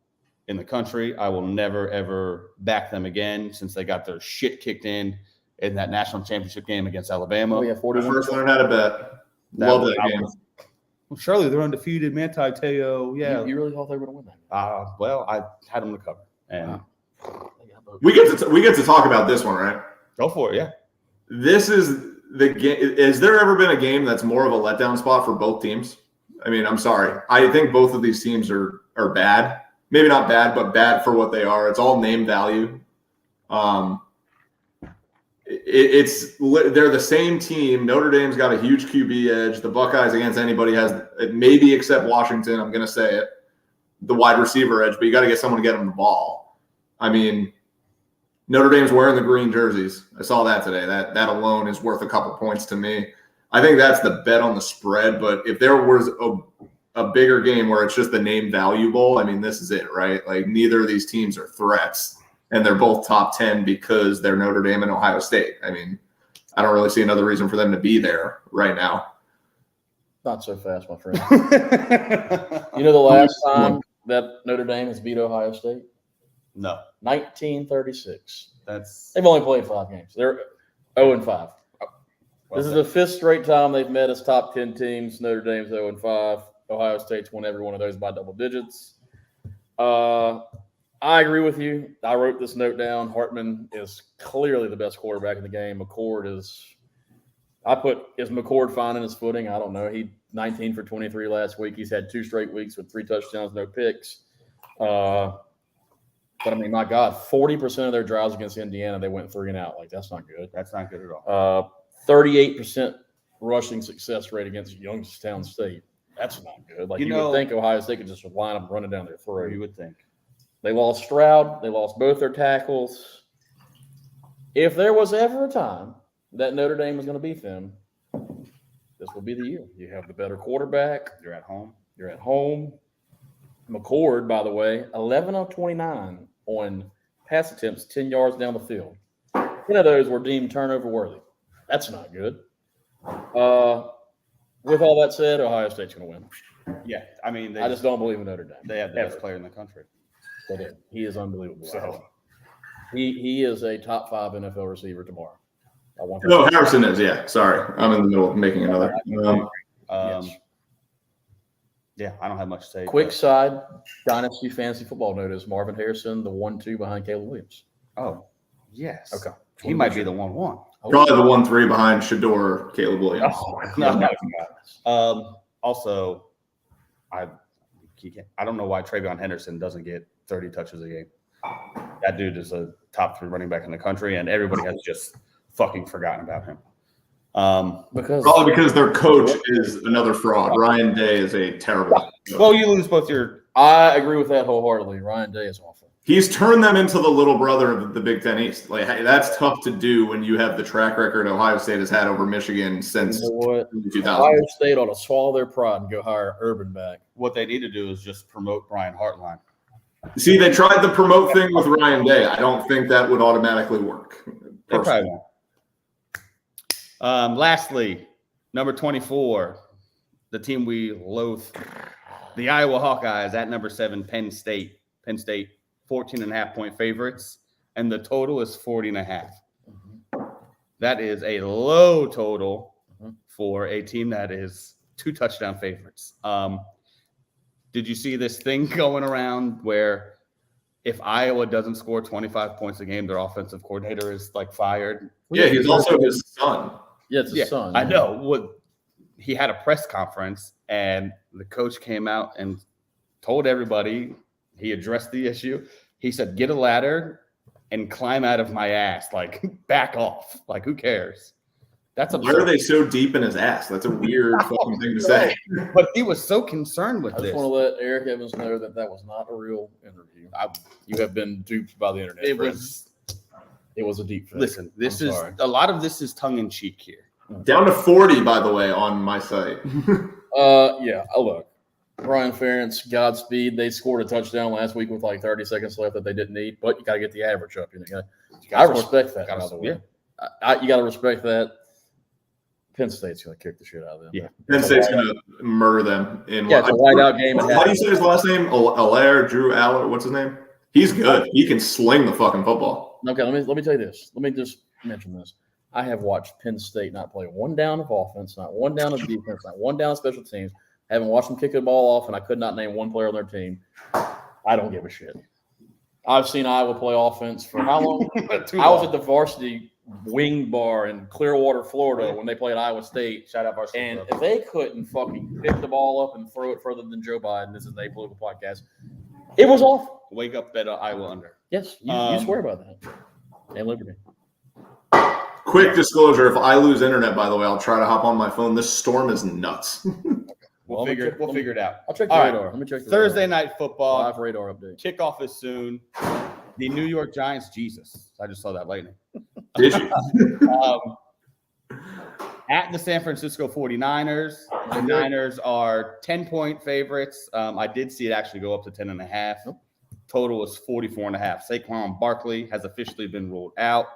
in the country. I will never, ever back them again since they got their shit kicked in that national championship game against Alabama. We have I 41. first learned how to bet. Love that game. Well, surely they're undefeated. Manti Te'o, yeah. You really thought they were going to win that? Well, I had them to cover. And We get to talk about this one, right? go for it, yeah. This is the game. Has there ever been a game that's more of a letdown spot for both teams? I mean, I'm sorry. I think both of these teams are bad. Maybe not bad, but bad for what they are. It's all name value. They're the same team. Notre Dame's got a huge QB edge. The Buckeyes against anybody has, maybe except Washington, I'm going to say it, the wide receiver edge, but you got to get someone to get them the ball. I mean, Notre Dame's wearing the green jerseys. I saw that today. That alone is worth a couple points to me. I think that's the bet on the spread, but if there was a bigger game where it's just the name value bowl, I mean, this is it, right? Like, neither of these teams are threats, and they're both top 10 because they're Notre Dame and Ohio State. I mean, I don't really see another reason for them to be there right now. Not so fast, my friend. You know the last time that Notre Dame has beat Ohio State? No. 1936. They've only played 5 games. They're 0-5. This is the 5th straight time they've met as top 10 teams. Notre Dame's 0-5. Ohio State's won every one of those by double digits. I agree with you. I wrote this note down. Hartman is clearly the best quarterback in the game. McCord is McCord finding his footing? I don't know. He 19 for 23 last week. He's had 2 straight weeks with 3 touchdowns, no picks. But I mean, my God, 40% of their drives against Indiana, they went 3 and out. Like, that's not good. That's not good at all. 38% rushing success rate against Youngstown State. That's not good. Like, you would think Ohio State could just line up running down their throat. You would think. They lost Stroud. They lost both their tackles. If there was ever a time that Notre Dame was going to beat them, this will be the year. You have the better quarterback. You're at home. McCord, by the way, 11 of 29 on pass attempts 10 yards down the field. 10 of those were deemed turnover worthy. That's not good. With all that said, Ohio State's going to win. Yeah, I mean, I just don't believe in Notre Dame. They have the best player in the country. They do. He is unbelievable. So he is a top 5 NFL receiver tomorrow. No, Harrison is. Yeah, sorry, I'm in the middle of making another. Yes. Yeah, I don't have much to say. Quick side dynasty fantasy football notice: Marvin Harrison, the 1-2 behind Caleb Williams. Oh, yes. Okay. He might be the 1-1. Probably the 1-3 behind Shador, Caleb Williams. Also, I don't know why Travion Henderson doesn't get 30 touches a game. That dude is a top 3 running back in the country, and everybody has just fucking forgotten about him. Probably because their coach is another fraud. Ryan Day is a terrible coach. Well, you lose both your. I agree with that wholeheartedly. Ryan Day is awful. He's turned them into the little brother of the Big Ten East. Like, hey, that's tough to do when you have the track record Ohio State has had over Michigan since 2000. Ohio State ought to swallow their pride and go hire Urban back. What they need to do is just promote Brian Hartline. See, they tried the promote thing with Ryan Day. I don't think that would automatically work. They probably won't. Lastly, number 24, the team we loathe, the Iowa Hawkeyes at number 7, Penn State. 14.5-point favorites, and the total is 40.5. Mm-hmm. That is a low total for a team that is 2 touchdown favorites. Did you see this thing going around where if Iowa doesn't score 25 points a game, their offensive coordinator is like fired? Yeah, he's also his son. Yeah, it's his son. I know. He had a press conference, and the coach came out and told everybody. He addressed the issue. He said, get a ladder and climb out of my ass. Like, back off. Like, who cares? That's absurd. Why are they so deep in his ass? That's a weird fucking thing to say. But he was so concerned with this. I just want to let Eric Evans know that was not a real interview. You have been duped by the internet. It was a deep fake. Listen, a lot of this is tongue-in-cheek here. Down to 40, by the way, on my site. Yeah, look. Brian Ferentz, Godspeed. They scored a touchdown last week with like 30 seconds left that they didn't need, but you got to get the average up. I respect that, by the way. You got to respect that. Penn State's going to kick the shit out of them. Yeah. Penn State's going to murder them. In Yeah, it's a whiteout game. How do you say his last name? Allaire, Drew Aller. What's his name? He's good. He can sling the fucking football. Okay, let me tell you this. Let me just mention this. I have watched Penn State not play one down of offense, not one down of defense, not one down of special teams. I haven't watched them kick the ball off, and I could not name one player on their team. I don't give a shit. I've seen Iowa play offense for how long? I was at the varsity wing bar in Clearwater, Florida, when they played Iowa State. Shout out varsity. And if they couldn't fucking pick the ball up and throw it further than Joe Biden, this is a political podcast, it was awful. Wake up at Iowa under. Yes, you swear about that. And Liberty. Quick disclosure: if I lose internet, by the way, I'll try to hop on my phone. This storm is nuts. We'll figure it out. I'll check the All radar. right. Let me check the Thursday radar. night football. Live radar update. Kickoff is soon. The New York Giants, Jesus. I just saw that lightning. Did you? At the San Francisco 49ers. The Niners are 10-point favorites. I did see it actually go up to 10.5. Total is 44.5. Saquon Barkley has officially been ruled out.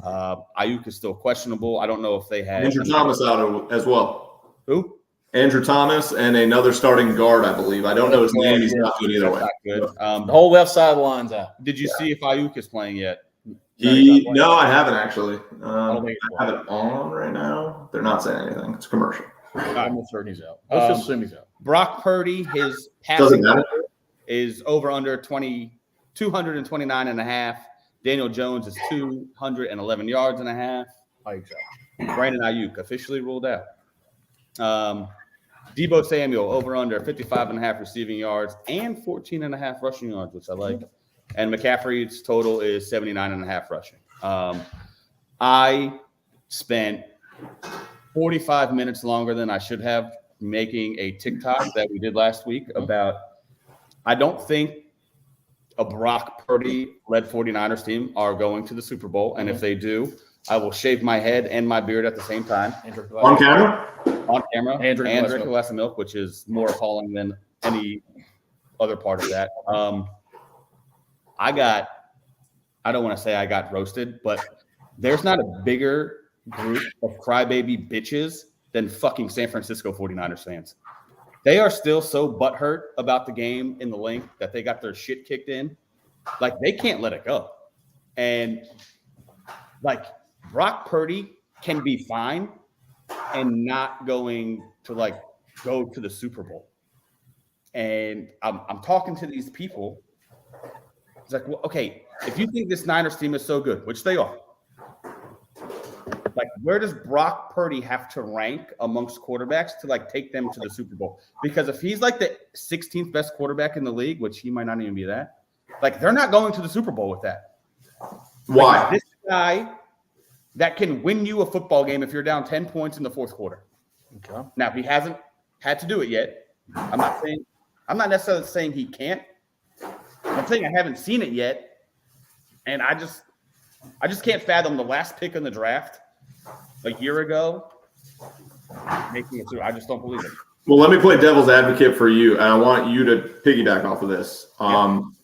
Ayuk is still questionable. I don't know if they had Andrew Thomas out as well. Who? Andrew Thomas and another starting guard, I believe. I don't know his name. He's not good either way. Not good. The whole left side of the line's out. Did you see if Ayuk is playing yet? No, I haven't actually. don't I think it's have it on right now. They're not saying anything. It's a commercial. I'm certain he's out. Let's just assume he's out. Brock Purdy, his Doesn't passing matter. is over under 229.5. Daniel Jones is 211 yards and a half. Ayuk's out. Brandon Ayuk officially ruled out. Deebo Samuel over under 55.5 receiving yards and 14.5 rushing yards, which I like. And McCaffrey's total is 79.5 rushing. I spent 45 minutes longer than I should have making a TikTok that we did last week about I don't think a Brock Purdy-led 49ers team are going to the Super Bowl. And if they do, I will shave my head and my beard at the same time. On camera? On camera. And drink a glass of milk, which is more appalling than any other part of that. I don't want to say I got roasted, but there's not a bigger group of crybaby bitches than fucking San Francisco 49ers fans. They are still so butthurt about the game in the link that they got their shit kicked in. Like, they can't let it go. And, like, Brock Purdy can be fine and not going to, like, go to the Super Bowl. And I'm talking to these people. It's like, well, okay, if you think this Niners team is so good, which they are, like, where does Brock Purdy have to rank amongst quarterbacks to, like, take them to the Super Bowl? Because if he's, like, the 16th best quarterback in the league, which he might not even be that, like, they're not going to the Super Bowl with that. Why? Like, this guy that can win you a football game if you're down 10 points in the fourth quarter. Okay. Now, he hasn't had to do it yet. I'm not necessarily saying he can't. I'm saying I haven't seen it yet. And I just can't fathom the last pick in the draft a year ago making it through. I just don't believe it. Well, let me play devil's advocate for you, and I want you to piggyback off of this.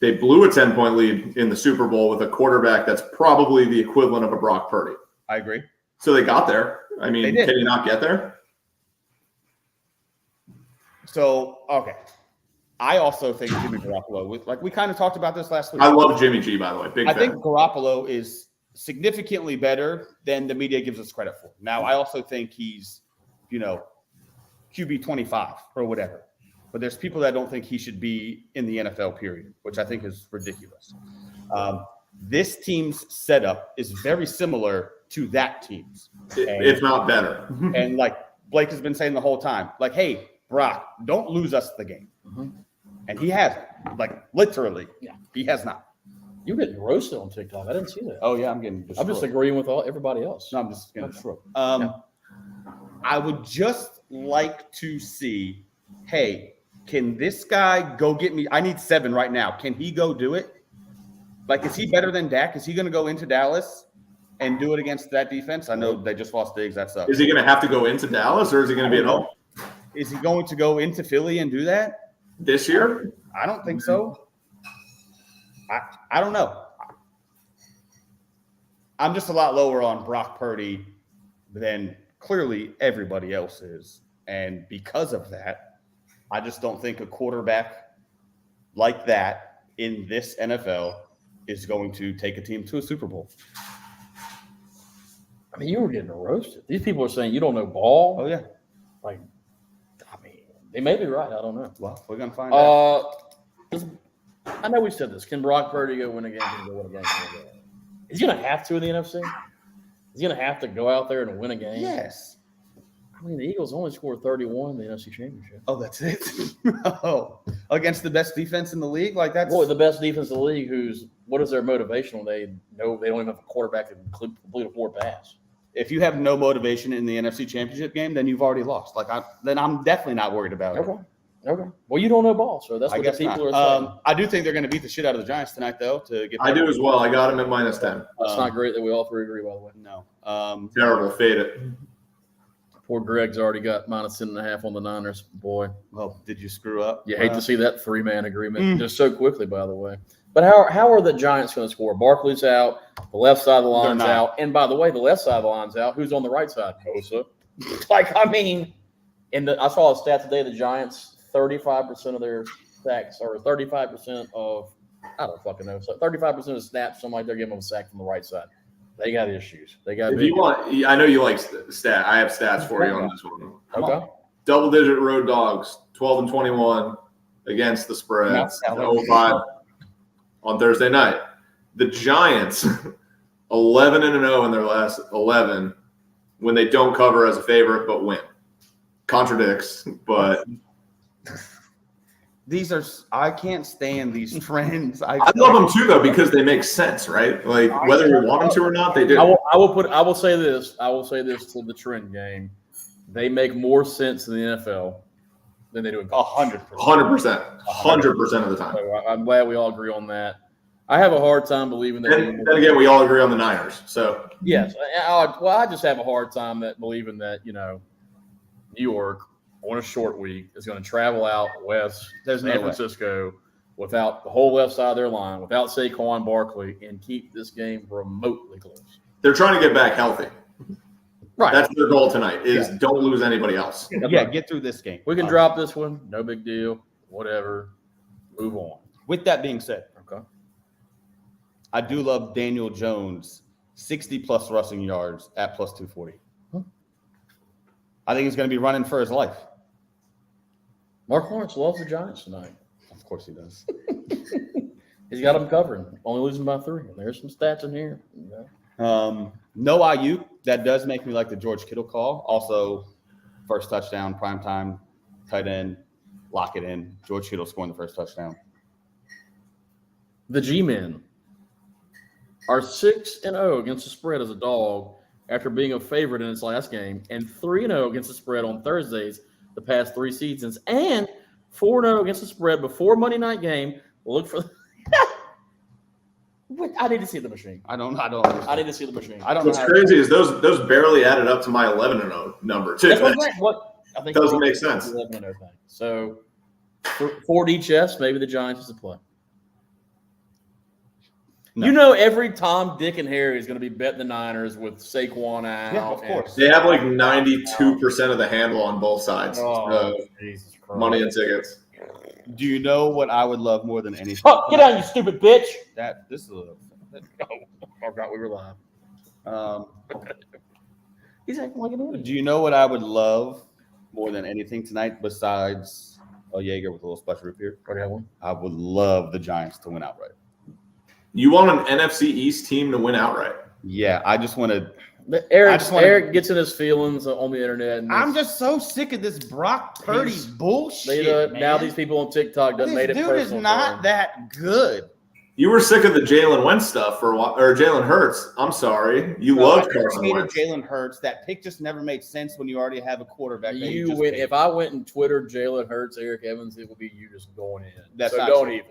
They blew a 10-point lead in the Super Bowl with a quarterback that's probably the equivalent of a Brock Purdy. I agree. So they got there. I mean, They did. can you not get there? So, okay. I also think Jimmy Garoppolo, like we kind of talked about this last week. I love Jimmy G, by the way. Big I fan. think Garoppolo is significantly better than the media gives us credit for. Now, I also think he's, QB 25 or whatever. But there's people that don't think he should be in the NFL, period, which I think is ridiculous. This team's setup is very similar to that team's. If not better. And like Blake has been saying the whole time, like, hey, Brock, don't lose us the game. Mm-hmm. And he hasn't. Like, literally, he has not. You're getting roasted on TikTok. I didn't see that. Oh, yeah, I'm getting destroyed. I'm just agreeing with everybody else. No, I'm just going to That's true. I would just like to see, hey, can this guy go get me? I need 7 right now. Can he go do it? Like, is he better than Dak? Is he going to go into Dallas and do it against that defense? I know they just lost Diggs. That sucks. Is he going to have to go into Dallas, or is he going to be at home Is he going to go into Philly and do that? this year? I don't think so. I don't know. I'm just a lot lower on Brock Purdy than Clearly, everybody else is. And because of that, I just don't think a quarterback like that in this NFL is going to take a team to a Super Bowl. I mean, you were getting roasted. These people are saying you don't know ball. Oh, yeah. Like, I mean, they may be right. I don't know. Well, we're going to find out. I know we said this. Can Brock Purdy go win a game? Can he go win a game? Is he going to have to in the NFC? Is he going to have to go out there and win a game? Yes. I mean, the Eagles only scored 31 in the NFC Championship. Oh, that's it? Oh, against the best defense in the league? Like that's Boy, the best defense in the league. What is their motivation when they know they don't even have a quarterback to complete a 4 pass? If you have no motivation in the NFC Championship game, then you've already lost. Then I'm definitely not worried about it. Okay. Well, you don't know ball, so that's what the people are saying. I do think they're going to beat the shit out of the Giants tonight, though. To get. I do as well. I got them at -10. It's not great that we all three agree, by the way. No. Terrible. Fade it. Poor Greg's already got -10.5 on the Niners. Boy. Well, did you screw up? You hate to see that 3-man agreement just so quickly, by the way. But how are the Giants going to score? Barkley's out. The left side of the line's out. And by the way, the left side of the line's out. Who's on the right side? Bosa. I saw a stat today. The Giants, 35% of their sacks, or 35% of, I don't fucking know. So 35% of snaps, something like they're giving them a sack from the right side. They got issues. They got. If you want, I know you like stat. I have stats for you on this one. Okay. Double-digit road dogs, 12-21 against the spreads. 0-5 on Thursday night. The Giants, 11-0 in their last 11 when they don't cover as a favorite but win. Contradicts, but I can't stand these trends. I love them too, though, because they make sense, right? Like whether you want them to or not, they do. I will say this to the trend game. They make more sense in the NFL than they do in 100%. 100% of the time. So I'm glad we all agree on that. I have a hard time believing that. And then again, we all agree on the Niners. So yes, I just have a hard time believing that New York on a short week is going to travel out west to San Francisco without the whole left side of their line, without Saquon Barkley, and keep this game remotely close. They're trying to get back healthy. Right. That's their goal tonight is don't lose anybody else. Yeah, get through this game. We can drop this one. No big deal. Whatever. Move on. With that being said, okay, I do love Daniel Jones, 60-plus rushing yards at +240. I think he's going to be running for his life. Mark Lawrence loves the Giants tonight. Of course he does. He's got them covering. Only losing by 3. There's some stats in here. No Ayuk. That does make me like the George Kittle call. Also, first touchdown, primetime, tight end, lock it in. George Kittle scoring the first touchdown. The G-Men are 6-0 against the spread as a dog after being a favorite in its last game, and 3-0 against the spread on Thursdays the past 3 seasons, and 4-0 against the spread before Monday night game. Look for I need to see the machine. I don't. I need to see the machine. I don't. What's crazy is those barely added up to my 11-0 number too. That's what I think doesn't make sense. 11-0 thing. So for DHS, maybe the Giants is the play. No. Every Tom, Dick, and Harry is going to be betting the Niners with Saquon out. Yeah, of course. They have like 92% of the handle on both sides. Jesus Christ. Money and tickets. Do you know what I would love more than anything? Oh, get out, you stupid bitch! This is I forgot we were live. He's acting like an idiot. Do you know what I would love more than anything tonight besides a Jaeger with a little splash root beer? I would love the Giants to win outright. You want an NFC East team to win outright? Yeah, I just want to. Eric gets in his feelings on the internet. And I'm just so sick of this Brock Purdy bullshit. Now these people on TikTok done made it personal. This dude is not that good. You were sick of the Jalen Wentz stuff for a while, or Jalen Hurts. I'm sorry. You loved Carson Wentz. Jalen Hurts. That pick just never made sense when you already have a quarterback. If I went and Twittered Jalen Hurts, Eric Evans, it would be you just going in. That's so don't even.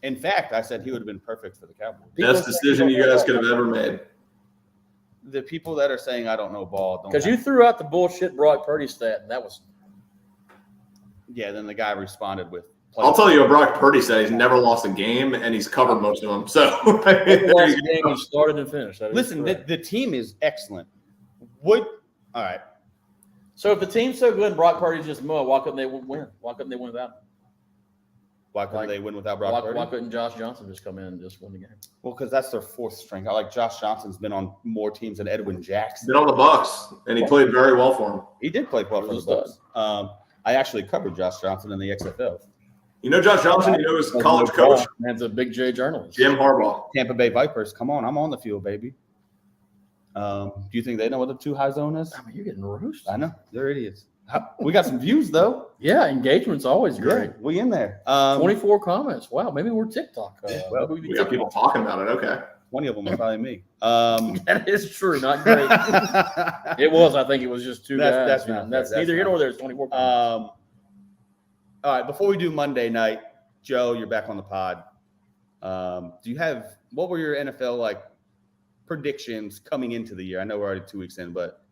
In fact, I said he would have been perfect for the Cowboys. Best decision you guys could have ever made. The people that are saying I don't know ball don't. Because you threw out the bullshit Brock Purdy stat, and that was. Yeah, then the guy responded with. I'll tell you what Brock Purdy said. He's never lost a game, and he's covered most of them. So lost a game, he started and finished. Listen, the team is excellent. All right. So if the team's so good and Brock Purdy's just mud, why couldn't they win? Why couldn't they win without him? Why couldn't they win without Brock Purdy? Why couldn't Josh Johnson just come in and just win the game? Well, because that's their fourth string. I like Josh Johnson's been on more teams than Edwin Jackson. Been on the Bucs, and he played very well for him. He did play well for the Bucs. I actually covered Josh Johnson in the XFL. You know Josh Johnson, you know his college coach. Man's a big J journalist. Jim Harbaugh. Tampa Bay Vipers, come on, I'm on the field, baby. Do you think they know what the 2 high zone is? I mean, you're getting roasted. I know. They're idiots. We got some views, though. Yeah, engagement's always great. Yeah, we in there. 24 comments. Wow, maybe we're TikTok. Well, we got people talking about it. Okay. 20 of them are probably me. That is true. Not great. It was. I think it was just 2 guys. That's neither here nor there. It's 24 comments. All right, before we do Monday night, Joe, you're back on the pod. Do you have – what were your NFL, predictions coming into the year? I know we're already 2 weeks in, but –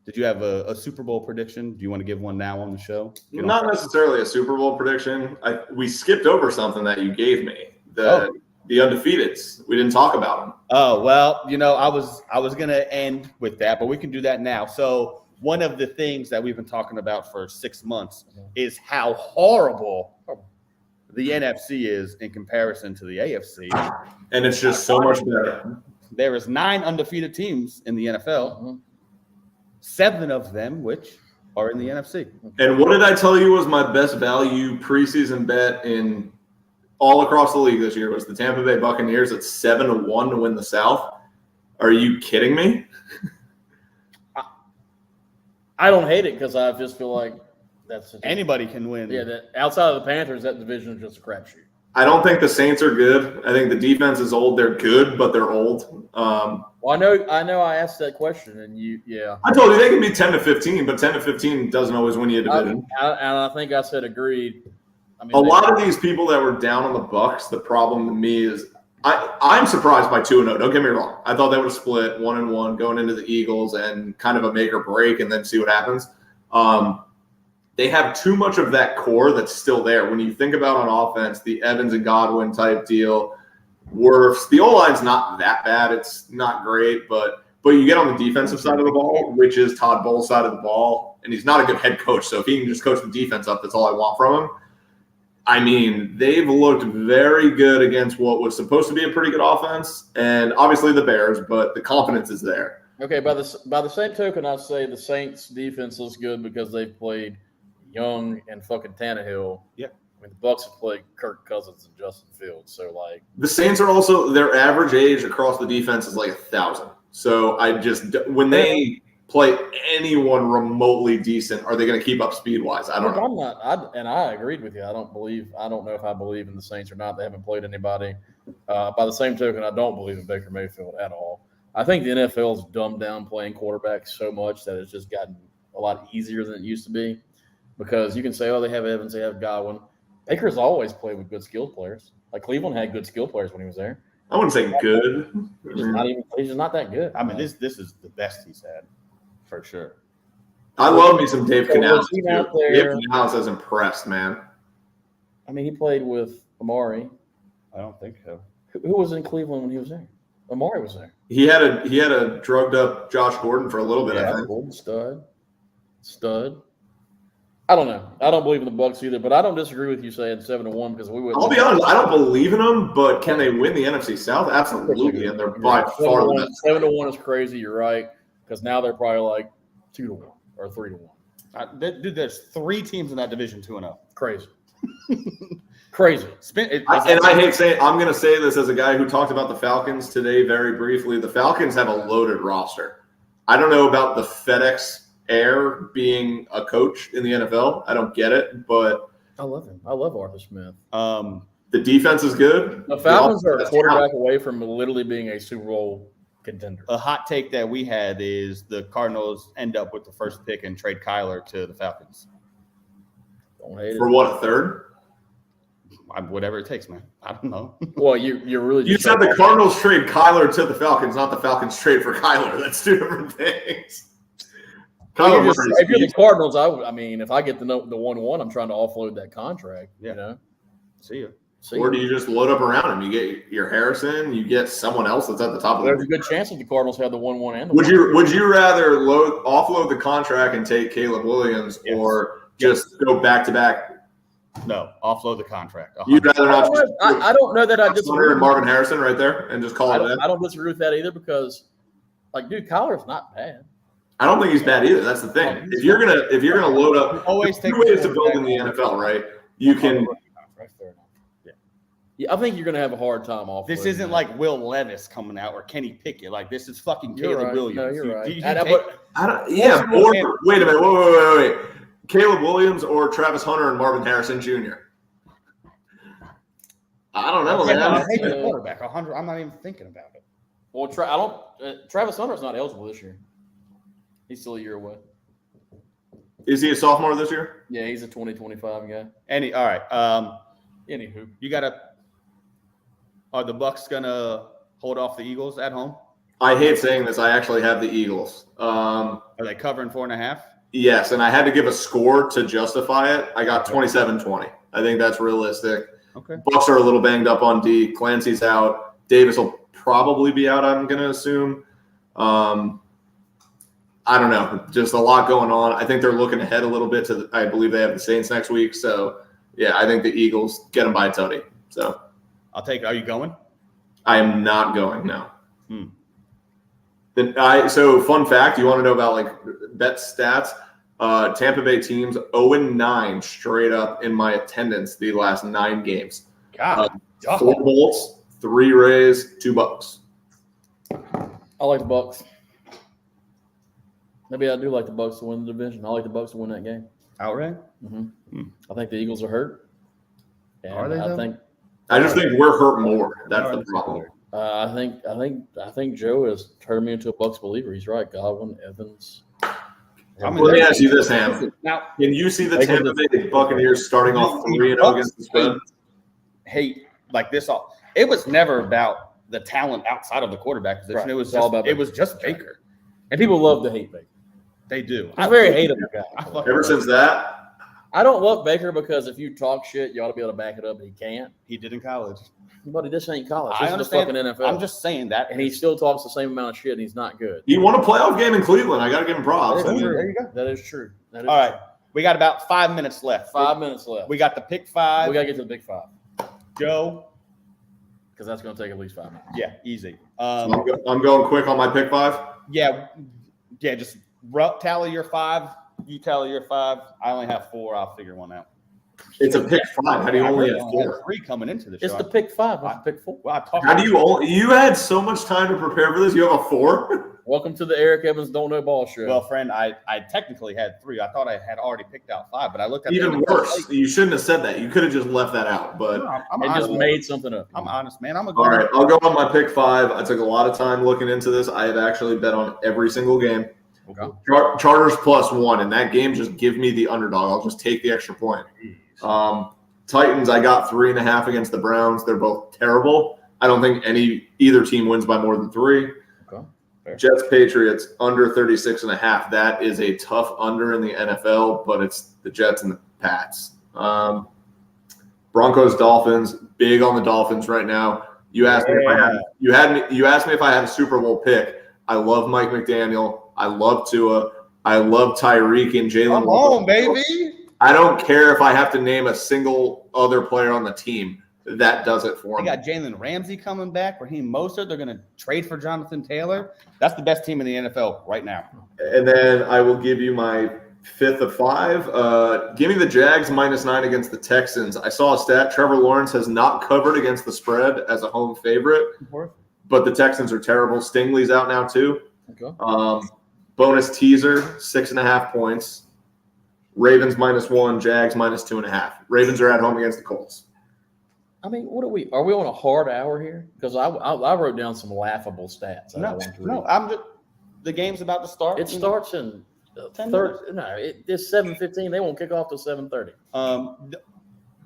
did you have a Super Bowl prediction? Do you want to give one now on the show? Not necessarily a Super Bowl prediction. We skipped over something that you gave me. The undefeateds. We didn't talk about them. Oh, well, I was going to end with that, but we can do that now. So one of the things that we've been talking about for 6 months is how horrible the NFC is in comparison to the AFC. And it's just so much better. There is 9 undefeated teams in the NFL. Mm-hmm. 7 of them, which are in the NFC. And what did I tell you was my best value preseason bet in all across the league this year was the Tampa Bay Buccaneers at 7-1 to win the South. Are you kidding me? I don't hate it because I just feel like anybody can win. Yeah, that outside of the Panthers, that division is just a crapshoot. I don't think the Saints are good. I think the defense is old. They're good, but they're old. Well, I know. I asked that question, and I told you they can be 10-15, but 10-15 doesn't always win you a division. I think I said agreed. I mean, a lot of these people that were down on the Bucs, the problem to me is I'm surprised by 2-0. Don't get me wrong. I thought they would have split 1-1 going into the Eagles and kind of a make or break, and then see what happens. They have too much of that core that's still there. When you think about on offense, the Evans and Godwin type deal, Wirfs, the O-line's not that bad. It's not great, but you get on the defensive side of the ball, which is Todd Bowles' side of the ball, and he's not a good head coach. So if he can just coach the defense up, that's all I want from him. I mean, they've looked very good against what was supposed to be a pretty good offense, and obviously the Bears, but the confidence is there. Okay, by the same token, I'd say the Saints' defense looks good because they've played Young and fucking Tannehill. Yeah. I mean, the Bucs have played Kirk Cousins and Justin Fields. So, the Saints are also – their average age across the defense is 1,000. So, when they play anyone remotely decent, are they going to keep up speed-wise? I don't know. I'm not – and I agreed with you. I don't know if I believe in the Saints or not. They haven't played anybody. By the same token, I don't believe in Baker Mayfield at all. I think the NFL's dumbed down playing quarterbacks so much that it's just gotten a lot easier than it used to be. Because you can say, they have Evans, they have Godwin. Baker's always played with good skilled players. Cleveland had good skilled players when he was there. I wouldn't say good. He's just not that good. I mean, this is the best he's had, for sure. I love me some Dave Canales. Dave Canales has impressed, man. I mean, he played with Amari. I don't think so. Who was in Cleveland when he was there? Amari was there. He had a drugged up Josh Gordon for a little bit. Yeah, I think. Gordon stud. I don't know. I don't believe in the Bucs either, but I don't disagree with you saying 7-1 because we would. I'll be honest. I don't believe in them, but can they win the NFC South? Absolutely, and they're by far the best. 7-1 is crazy. You're right because now they're probably 2-1 or 3-1. Dude, there's 3 teams in that division 2-0. Crazy. Crazy. I hate saying. I'm going to say this as a guy who talked about the Falcons today very briefly. The Falcons have a loaded roster. I don't know about the FedEx Air being a coach in the NFL. I don't get it, but I love him. I love Arthur Smith. The defense is good. The Falcons are a quarterback away from literally being a Super Bowl contender. A hot take that we had is the Cardinals end up with the first pick and trade Kyler to the Falcons. Don't hate it. For what, a third? Whatever it takes, man. I don't know. Well, you're really. You said the Cardinals trade Kyler to the Falcons, not the Falcons trade for Kyler. That's 2 different things. If you're the Cardinals, I mean, if I get the 1-1, I'm trying to offload that contract. Yeah. You know, see you. Or do you just load up around him? You get your Harrison, you get someone else that's at the top of the There's a good chance that the Cardinals have the 1-1 and the Would you rather offload the contract and take Caleb Williams or just go back to back? No, offload the contract. You'd rather not. I don't know that I disagree. And Marvin Harrison right there and just call it that. I don't disagree with that either because, like, dude, Kyler's not bad. I don't think he's bad either. That's the thing. If you're gonna load up, always take two ways to build in the NFL, right? You can. Yeah, I think you're going to have a hard time off. This isn't like Will Levis coming out or Kenny Pickett. Like, this is fucking Caleb Williams. No, you're right. Wait a minute. Wait. Caleb Williams or Travis Hunter and Marvin Harrison Jr. I don't know. I hate the quarterback. 100. I'm not even thinking about it. Well, Travis Hunter's not eligible this year. He's still a year away. Is he a sophomore this year? Yeah, he's a 2025 guy. All right. Anywho, you gotta. Are the Bucks gonna hold off the Eagles at home? I hate saying this. I actually have the Eagles. Are they covering 4.5? Yes, and I had to give a score to justify it. I got 27-20. I think that's realistic. Okay. Bucks are a little banged up on D. Clancy's out. Davis will probably be out, I'm going to assume. I don't know. Just a lot going on. I think they're looking ahead a little bit to I believe they have the Saints next week. So, yeah, I think the Eagles get them by a tutty. So I'll take it. Are you going? I am not going, no. So fun fact, you want to know about like bet stats? Tampa Bay teams 0-9 straight up in my attendance the last 9 games. God, 4 Bolts, 3 Rays, 2 Bucks. I like the Bucks. Maybe I do like the Bucks to win the division. I like the Bucks to win that game. Outright? I think the Eagles are hurt. And Are they? I just think we're hurt more. That's the problem. I think Joe has turned me into a Bucks believer. He's right. Godwin, Evans. Let me ask you this, Ham. Now, can you see the Tampa Bay Buccaneers starting off 3-0 against the spread? Hate like this all. It was never about the talent outside of the quarterback position. Right. It was all about. It was just Baker, and people love to hate Baker. They do. I'm very hateable guy. Ever since that. I don't love Baker because if you talk shit, you ought to be able to back it up. He can't. He did in college. But this ain't college. I understand. This is the fucking NFL. I'm just saying that. And he still talks the same amount of shit, and he's not good. He won a playoff game in Cleveland. I got to give him props. There you go. That is true. All right. We got about 5 minutes left. 5 minutes left. We got the pick 5. We got to get to the big 5. Joe. Because that's going to take at least 5 minutes. Yeah, easy. I'm going quick on my pick 5. Yeah. Just tally your 5. You tally your 5. I only have 4. I'll figure one out. It's a pick 5. How do you only have 4? 3 coming into the show. It's the pick 5. Not the pick 4. Well, how do you had so much time to prepare for this? You have a 4? Welcome to the Eric Evans Don't Know Ball show. Well, friend, I technically had 3. I thought I had already picked out 5, but I looked at even worse. You shouldn't have said that. You could have just left that out. But I just made something up. I'm honest, man. All right, I'll go on my pick 5. I took a lot of time looking into this. I have actually bet on every single game. Okay. Chargers +1, and that game just give me the underdog. I'll just take the extra point. Titans, I got 3.5 against the Browns. They're both terrible. I don't think either team wins by more than 3. Okay. Jets, Patriots, under 36.5. That is a tough under in the NFL, but it's the Jets and the Pats. Broncos, Dolphins, big on the Dolphins right now. You asked me if I had a Super Bowl pick. I love Mike McDaniel. I love Tua. I love Tyreek and Jalen. Come on, baby. I don't care if I have to name a single other player on the team. That does it for me. You got Jalen Ramsey coming back, Raheem Mostert. They're going to trade for Jonathan Taylor. That's the best team in the NFL right now. And then I will give you my 5th of 5. Give me the Jags -9 against the Texans. I saw a stat. Trevor Lawrence has not covered against the spread as a home favorite, but the Texans are terrible. Stingley's out now too. Okay. Bonus teaser, 6.5 points. Ravens -1, Jags -2.5. Ravens are at home against the Colts. I mean, what are we on a hard hour here? Because I wrote down some laughable stats. The game's about to start. It starts in 3rd. No, it's 7:15. They won't kick off till 7:30.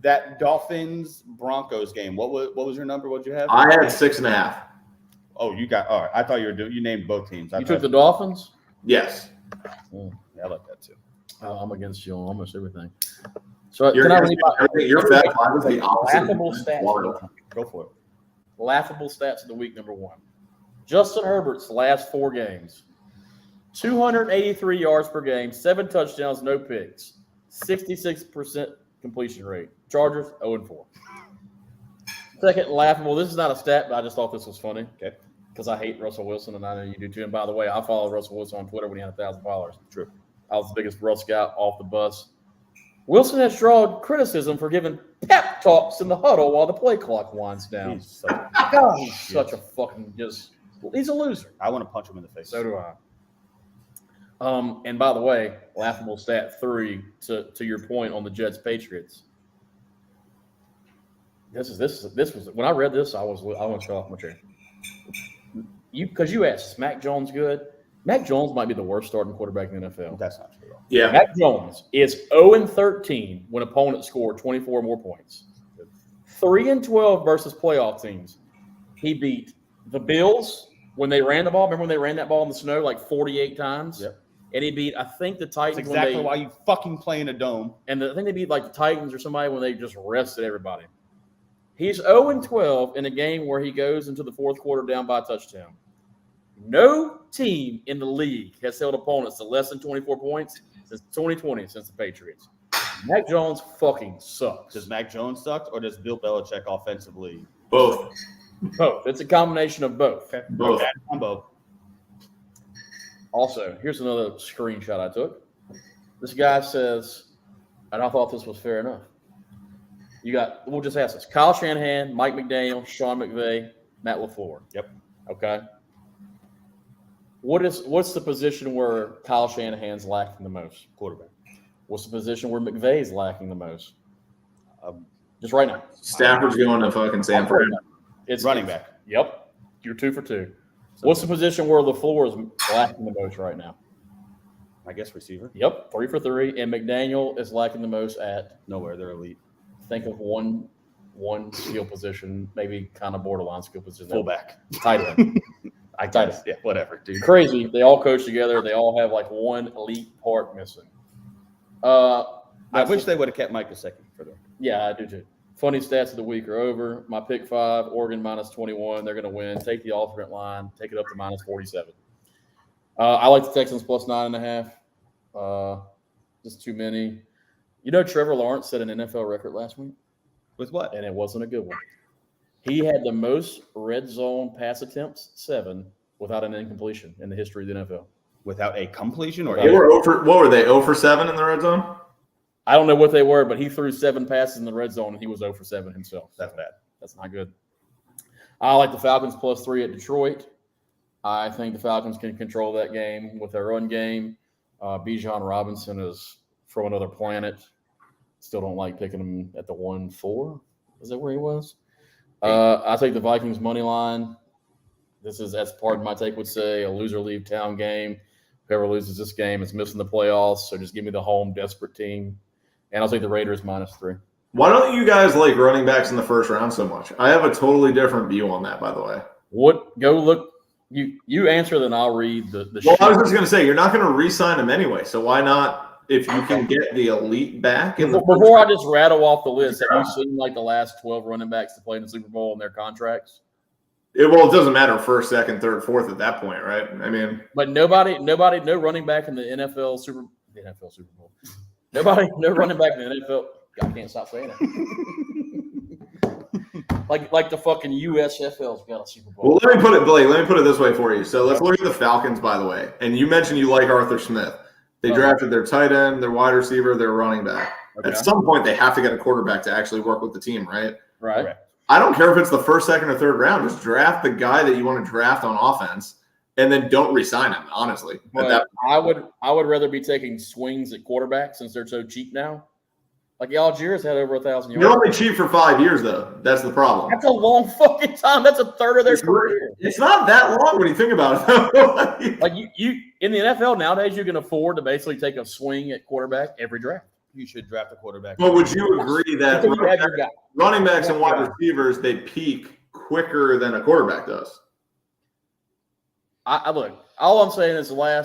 That Dolphins Broncos game. What was your number? What'd you have? I had 6.5. Oh, you got all right. I thought you named both teams. You took the Dolphins? Yes. Yeah, I like that too. I'm against you on almost everything. So can I read your Fab 5 is the opposite. laughable stats? Go for it. Laughable stats of the week, number 1. Justin Herbert's last 4 games. 283 yards per game, 7 touchdowns, no picks, 66% completion rate. Chargers 0-4. Second laughable. This is not a stat, but I just thought this was funny. Okay. Because I hate Russell Wilson, and I know you do too. And by the way, I followed Russell Wilson on Twitter when he had 1,000 followers. True. I was the biggest Russ scout off the bus. Wilson has drawn criticism for giving pep talks in the huddle while the play clock winds down. He's such a fucking he's a loser. I want to punch him in the face. So do I. And by the way, laughable stat 3 to your point on the Jets Patriots. This was when I read this, I want to shut off my chair. Because you asked, is Mac Jones good? Mac Jones might be the worst starting quarterback in the NFL. That's not true at all. Yeah. Mac Jones is 0-13 when opponents score 24 more points. 3-12 versus playoff teams. He beat the Bills when they ran the ball. Remember when they ran that ball in the snow like 48 times? Yep. And he beat, I think, the Titans. That's exactly why you fucking play in a dome. And I think they beat like the Titans or somebody when they just rested everybody. He's 0-12 in a game where he goes into the fourth quarter down by a touchdown. No team in the league has held opponents to less than 24 points since 2020, since the Patriots. Mac Jones fucking sucks. Does Mac Jones suck, or does Bill Belichick offensively? Both. Both. It's a combination of both. Okay. Both. Bad combo. Also, here's another screenshot I took. This guy says, and I thought this was fair enough. We'll just ask this. Kyle Shanahan, Mike McDaniel, Sean McVay, Matt LaFleur. Yep. Okay. What's the position where Kyle Shanahan's lacking the most? Quarterback. What's the position where McVay's lacking the most? Just right now. Stafford's going to fucking San Fran. It's Running back. Yep. You're 2 for 2. What's the position where LaFleur is lacking the most right now? I guess receiver. Yep. 3 for 3. And McDaniel is lacking the most at Nowhere. They're elite. think of one skill position, maybe kind of borderline skill position. Fullback. Tight end. Tight end. Yeah, whatever, dude. Crazy. They all coach together. They all have like one elite part missing. I wish they would have kept Mike a second for them. Yeah, I do too. Funny stats of the week are over. My pick 5, Oregon -21. They're going to win. Take the alternate line. Take it up to -47. I like the Texans plus 9.5. Just too many. You know, Trevor Lawrence set an NFL record last week. With what? And it wasn't a good one. He had the most red zone pass attempts, 7, without an incompletion in the history of the NFL. Without a completion or They were what were they? 0 for 7 in the red zone? I don't know what they were, but he threw 7 passes in the red zone, and he was 0 for 7 himself. That's bad. That's not good. I like the Falcons plus 3 at Detroit. I think the Falcons can control that game with their run game. Bijan Robinson is from another planet. Still don't like picking him at the 1-4. Is that where he was? I take the Vikings money line. This is, as pardon my take would say, a loser leave town game. Whoever loses this game is missing the playoffs. So just give me the home desperate team. And I'll take the Raiders -3. Why don't you guys like running backs in the first round so much? I have a totally different view on that, by the way. Go look. You answer, then I'll read the Well, I was just going to say, you're not going to re-sign him anyway. So why not, if you can get the elite back? Before I just rattle off the list, have you seen like the last 12 running backs to play in the Super Bowl and their contracts? It doesn't matter first, second, third, fourth at that point, right? I mean, but no running back in the NFL Super Bowl. No running back in the NFL. I can't stop saying it. like the fucking USFL's got a Super Bowl. Well, let me put it, Blake. Let me put it this way for you. So let's look at the Falcons, by the way. And you mentioned you like Arthur Smith. They drafted their tight end, their wide receiver, their running back. Okay. At some point, they have to get a quarterback to actually work with the team, right? Right. I don't care if it's the first, second, or third round. Just draft the guy that you want to draft on offense, and then don't re-sign him. Honestly, I would rather be taking swings at quarterback since they're so cheap now. Like Algiers had over 1,000 yards. You're only cheap for 5 years, though. That's the problem. That's a long fucking time. That's a third of their career. It's not that long when you think about it. Like you in the NFL nowadays, you can afford to basically take a swing at quarterback every draft. You should draft a quarterback. But would you agree that running backs and wide receivers, they peak quicker than a quarterback does? I look. All I'm saying is let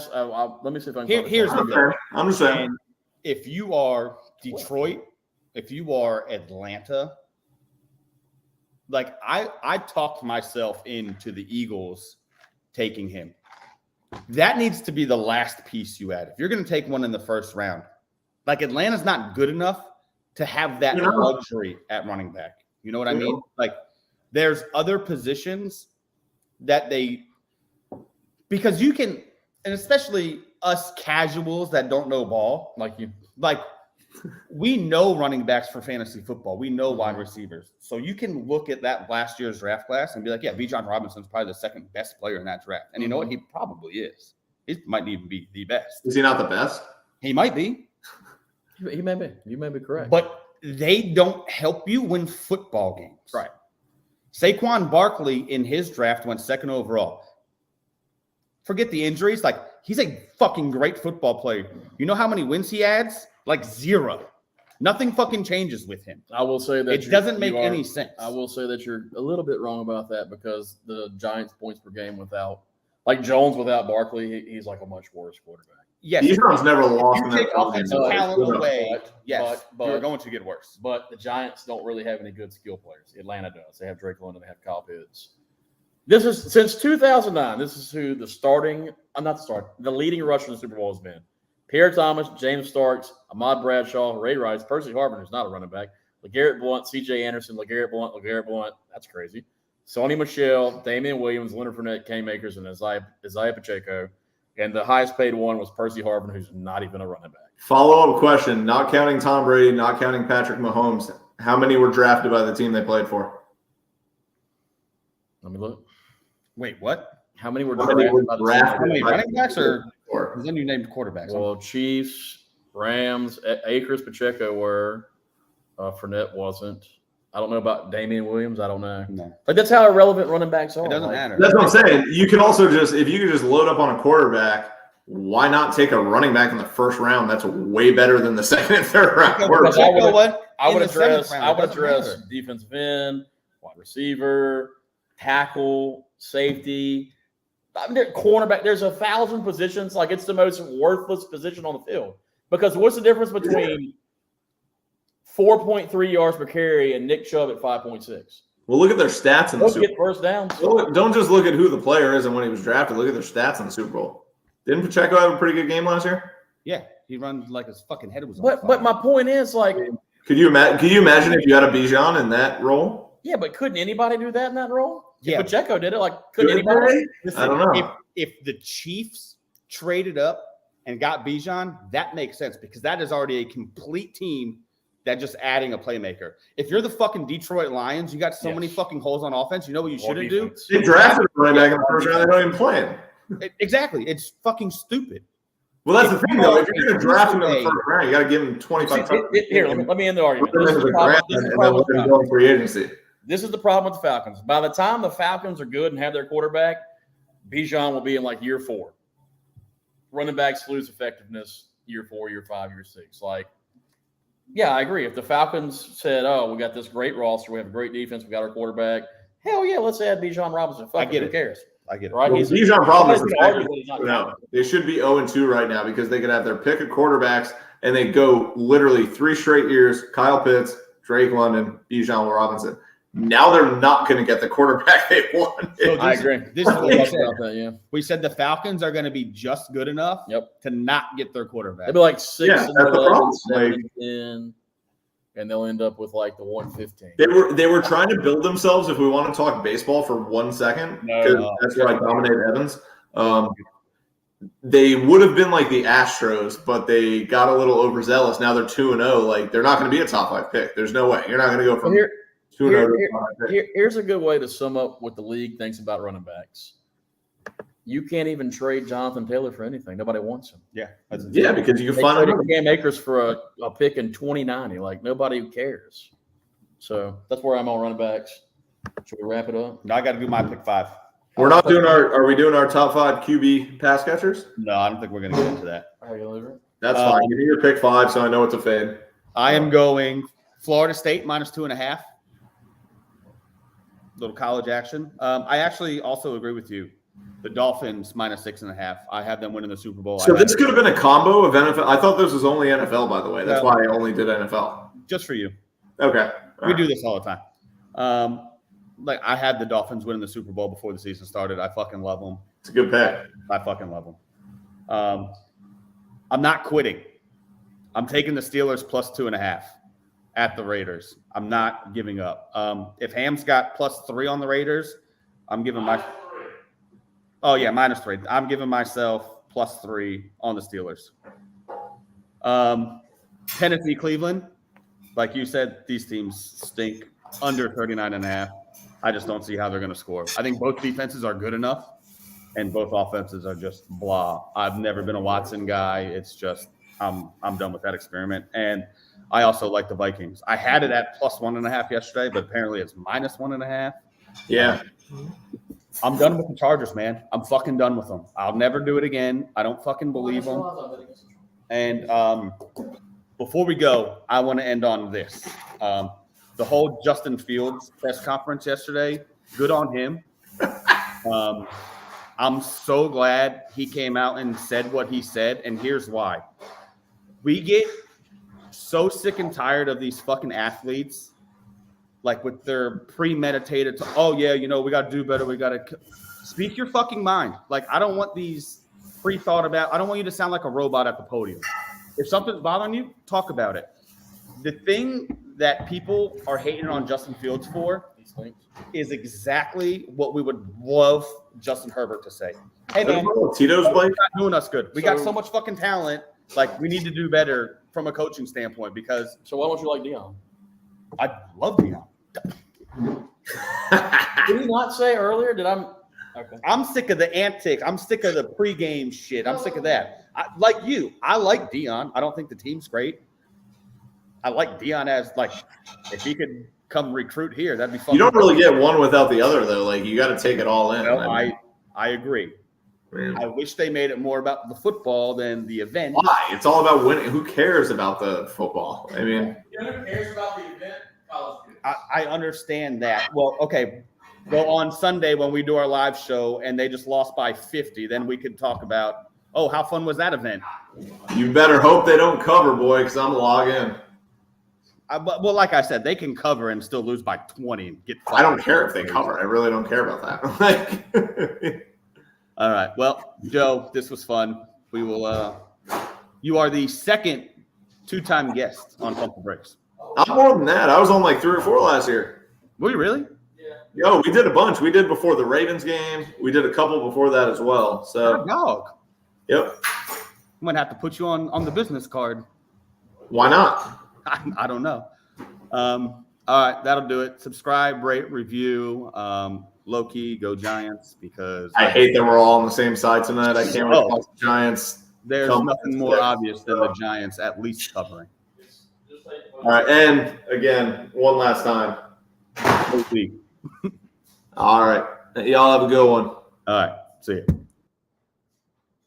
me see if I can. Here's the thing. I'm just saying. If you are Detroit if you are Atlanta, like I talked myself into the Eagles taking him. That needs to be the last piece you add. If you're going to take one in the first round, like Atlanta's not good enough to have that luxury at running back. You know what I mean? Like there's other positions that because you can, and especially us casuals that don't know ball, like we know running backs for fantasy football. We know wide receivers. So you can look at that last year's draft class and be like, yeah, Bijan Robinson's probably the second best player in that draft. And you know what? He probably is. He might even be the best. Is he not the best? He might be. He may be. You may be correct. But they don't help you win football games. Right. Saquon Barkley in his draft went second overall. Forget the injuries. Like, he's a fucking great football player. You know how many wins he adds? Like 0. Nothing fucking changes with him. I will say that it doesn't make any sense. I will say that you're a little bit wrong about that because the Giants' points per game without, like Jones without Barkley, he's like a much worse quarterback. Yes, Bijan's never lost. You take offensive talent away. Yes, but you're going to get worse. But the Giants don't really have any good skill players. Atlanta does. They have Drake London. They have Kyle Pitts. This is since 2009. This is who the leading rusher in the Super Bowl has been. Pierre Thomas, James Starks, Ahmad Bradshaw, Ray Rice, Percy Harvin, who's not a running back, LeGarrette Blount, C.J. Anderson, LeGarrette Blount. That's crazy. Sonny Michel, Damian Williams, Leonard Fournette, Cam Akers, and Isaiah Pacheco. And the highest paid one was Percy Harvin, who's not even a running back. Follow-up question, not counting Tom Brady, not counting Patrick Mahomes, how many were drafted by the team they played for? Let me look. Wait, what? How many were drafted? How many running backs or then you named quarterbacks? Well, Chiefs, Rams, Akers, Pacheco were. Fournette wasn't. I don't know about Damian Williams. I don't know. No. But that's how irrelevant running backs are. It doesn't matter. That's what I'm saying. You can also if you could just load up on a quarterback, why not take a running back in the first round? That's way better than the second and third round. I would address defensive end, wide receiver, tackle, safety. I mean, cornerback. There's 1,000 positions. Like, it's the most worthless position on the field. Because what's the difference between 4.3 yards per carry and Nick Chubb at 5.6? Well, look at their stats in the Super Bowl. Get first downs. Don't just look at who the player is and when he was drafted. Look at their stats in the Super Bowl. Didn't Pacheco have a pretty good game last year? Yeah, he runs like his fucking head was on fire. But my point is, like, could you imagine if you had a Bijan in that role? Yeah, but couldn't anybody do that in that role? Yeah, if Pacheco did it. Like, couldn't anybody? Listen, I don't know. If the Chiefs traded up and got Bijan, that makes sense because that is already a complete team that just adding a playmaker. If you're the fucking Detroit Lions, you got so many fucking holes on offense. You know what you shouldn't do? They drafted a running back in the first round. They don't even play him. Exactly. It's fucking stupid. Well, that's the thing, though. If you're going to draft him in the first round, you got to give him 25 times. Here, let me end the argument. This is the problem with the Falcons. By the time the Falcons are good and have their quarterback, Bijan will be in like year 4. Running backs lose effectiveness year 4, year 5, year 6. Like, yeah, I agree. If the Falcons said, "Oh, we got this great roster, we have a great defense, we got our quarterback," hell yeah, let's add Bijan Robinson. Fuck it, who cares? I get it. Right? Well, Bijan Robinson, they should be 0-2 right now because they could have their pick of quarterbacks and they go literally 3 straight years. Kyle Pitts, Drake London, Bijan Robinson. Now they're not going to get the quarterback they wanted. So I agree. This is what we said. We said the Falcons are going to be just good enough to not get their quarterback. They'll be like 6 and 11, 7, and they'll end up with like the 115. They were trying to build themselves. If we want to talk baseball for 1 second, because that's where I dominate Evans. They would have been like the Astros, but they got a little overzealous. Now they're 2-0. Like, they're not going to be a top 5 pick. There's no way. You're not going to go from here. Here's a good way to sum up what the league thinks about running backs. You can't even trade Jonathan Taylor for anything. Nobody wants him. Yeah, because you can find Cam Akers for a pick in 2090. Like, nobody cares. So that's where I'm on running backs. Should we wrap it up? No, I got to do my pick 5. We're not doing Are we doing our top 5 QB pass catchers? No, I don't think we're going to get into that. That's fine. Give me your pick 5, so I know it's a fade. I am going Florida State -2.5. Little college action. I actually also agree with you. The Dolphins -6.5. I have them winning the Super Bowl. So this could have been a combo of NFL. I thought this was only NFL, by the way. That's why I only did NFL. just for you. Okay. We do this all the time. Like I had the Dolphins winning the Super Bowl before the season started. I fucking love them. It's a good pick. I fucking love them. I'm not quitting. I'm taking the Steelers plus 2.5 at the Raiders. I'm not giving up. If Ham's got plus 3 on the Raiders, I'm giving -3. I'm giving myself plus 3 on the Steelers. Tennessee, Cleveland. Like you said, these teams stink. Under 39.5. I just don't see how they're going to score. I think both defenses are good enough, and both offenses are just blah. I've never been a Watson guy. It's just I'm done with that experiment. And I also like the Vikings. I had it at plus 1.5 yesterday, but apparently it's -1.5. Yeah. I'm done with the Chargers, man. I'm fucking done with them. I'll never do it again. I don't fucking believe them. And before we go, I want to end on this. The whole Justin Fields press conference yesterday, good on him. I'm so glad he came out and said what he said, and here's why. We get so sick and tired of these fucking athletes, like with their premeditated, we got to do better. We got to speak your fucking mind. Like, I don't want these pre-thought about. I don't want you to sound like a robot at the podium. If something's bothering you, talk about it. The thing that people are hating on Justin Fields for is exactly what we would love Justin Herbert to say. Hey, man, Tito's not doing us good. We got so much fucking talent. Like, we need to do better from a coaching standpoint because. So why don't you like Deion? I love Deion. Did he not say earlier? Okay. I'm sick of the antics. I'm sick of the pregame shit. I'm sick of that. Like you, I like Deion. I don't think the team's great. I like Deion as, like, if he could come recruit here, that'd be fun. You don't really get one without the other, though. Like, you got to take it all in. Well, I agree. Man. I wish they made it more about the football than the event. Why? It's all about winning. Who cares about the football? I mean, who cares about the event? I understand that. Well, okay. Well, on Sunday when we do our live show and they just lost by 50, then we could talk about, how fun was that event? You better hope they don't cover, boy, because I'm logging in. Well, like I said, they can cover and still lose by 20 and get fired. I don't care if they cover. I really don't care about that. All right. Well, Joe, this was fun. We will. You are the second 2-time guest on Pump the Brakes. I'm more than that. I was on like 3 or 4 last year. Were you really? Yeah. Yo, we did a bunch. We did before the Ravens game. We did a couple before that as well. So. Dog. Yep. I'm gonna have to put you on the business card. Why not? I don't know. All right, that'll do it. Subscribe, rate, review. Low key, go Giants because I hate that we're all on the same side tonight. I can't wait for the Giants. There's nothing more obvious than the Giants at least covering. All right, and again, one last time. All All right, y'all have a good one. right, see you.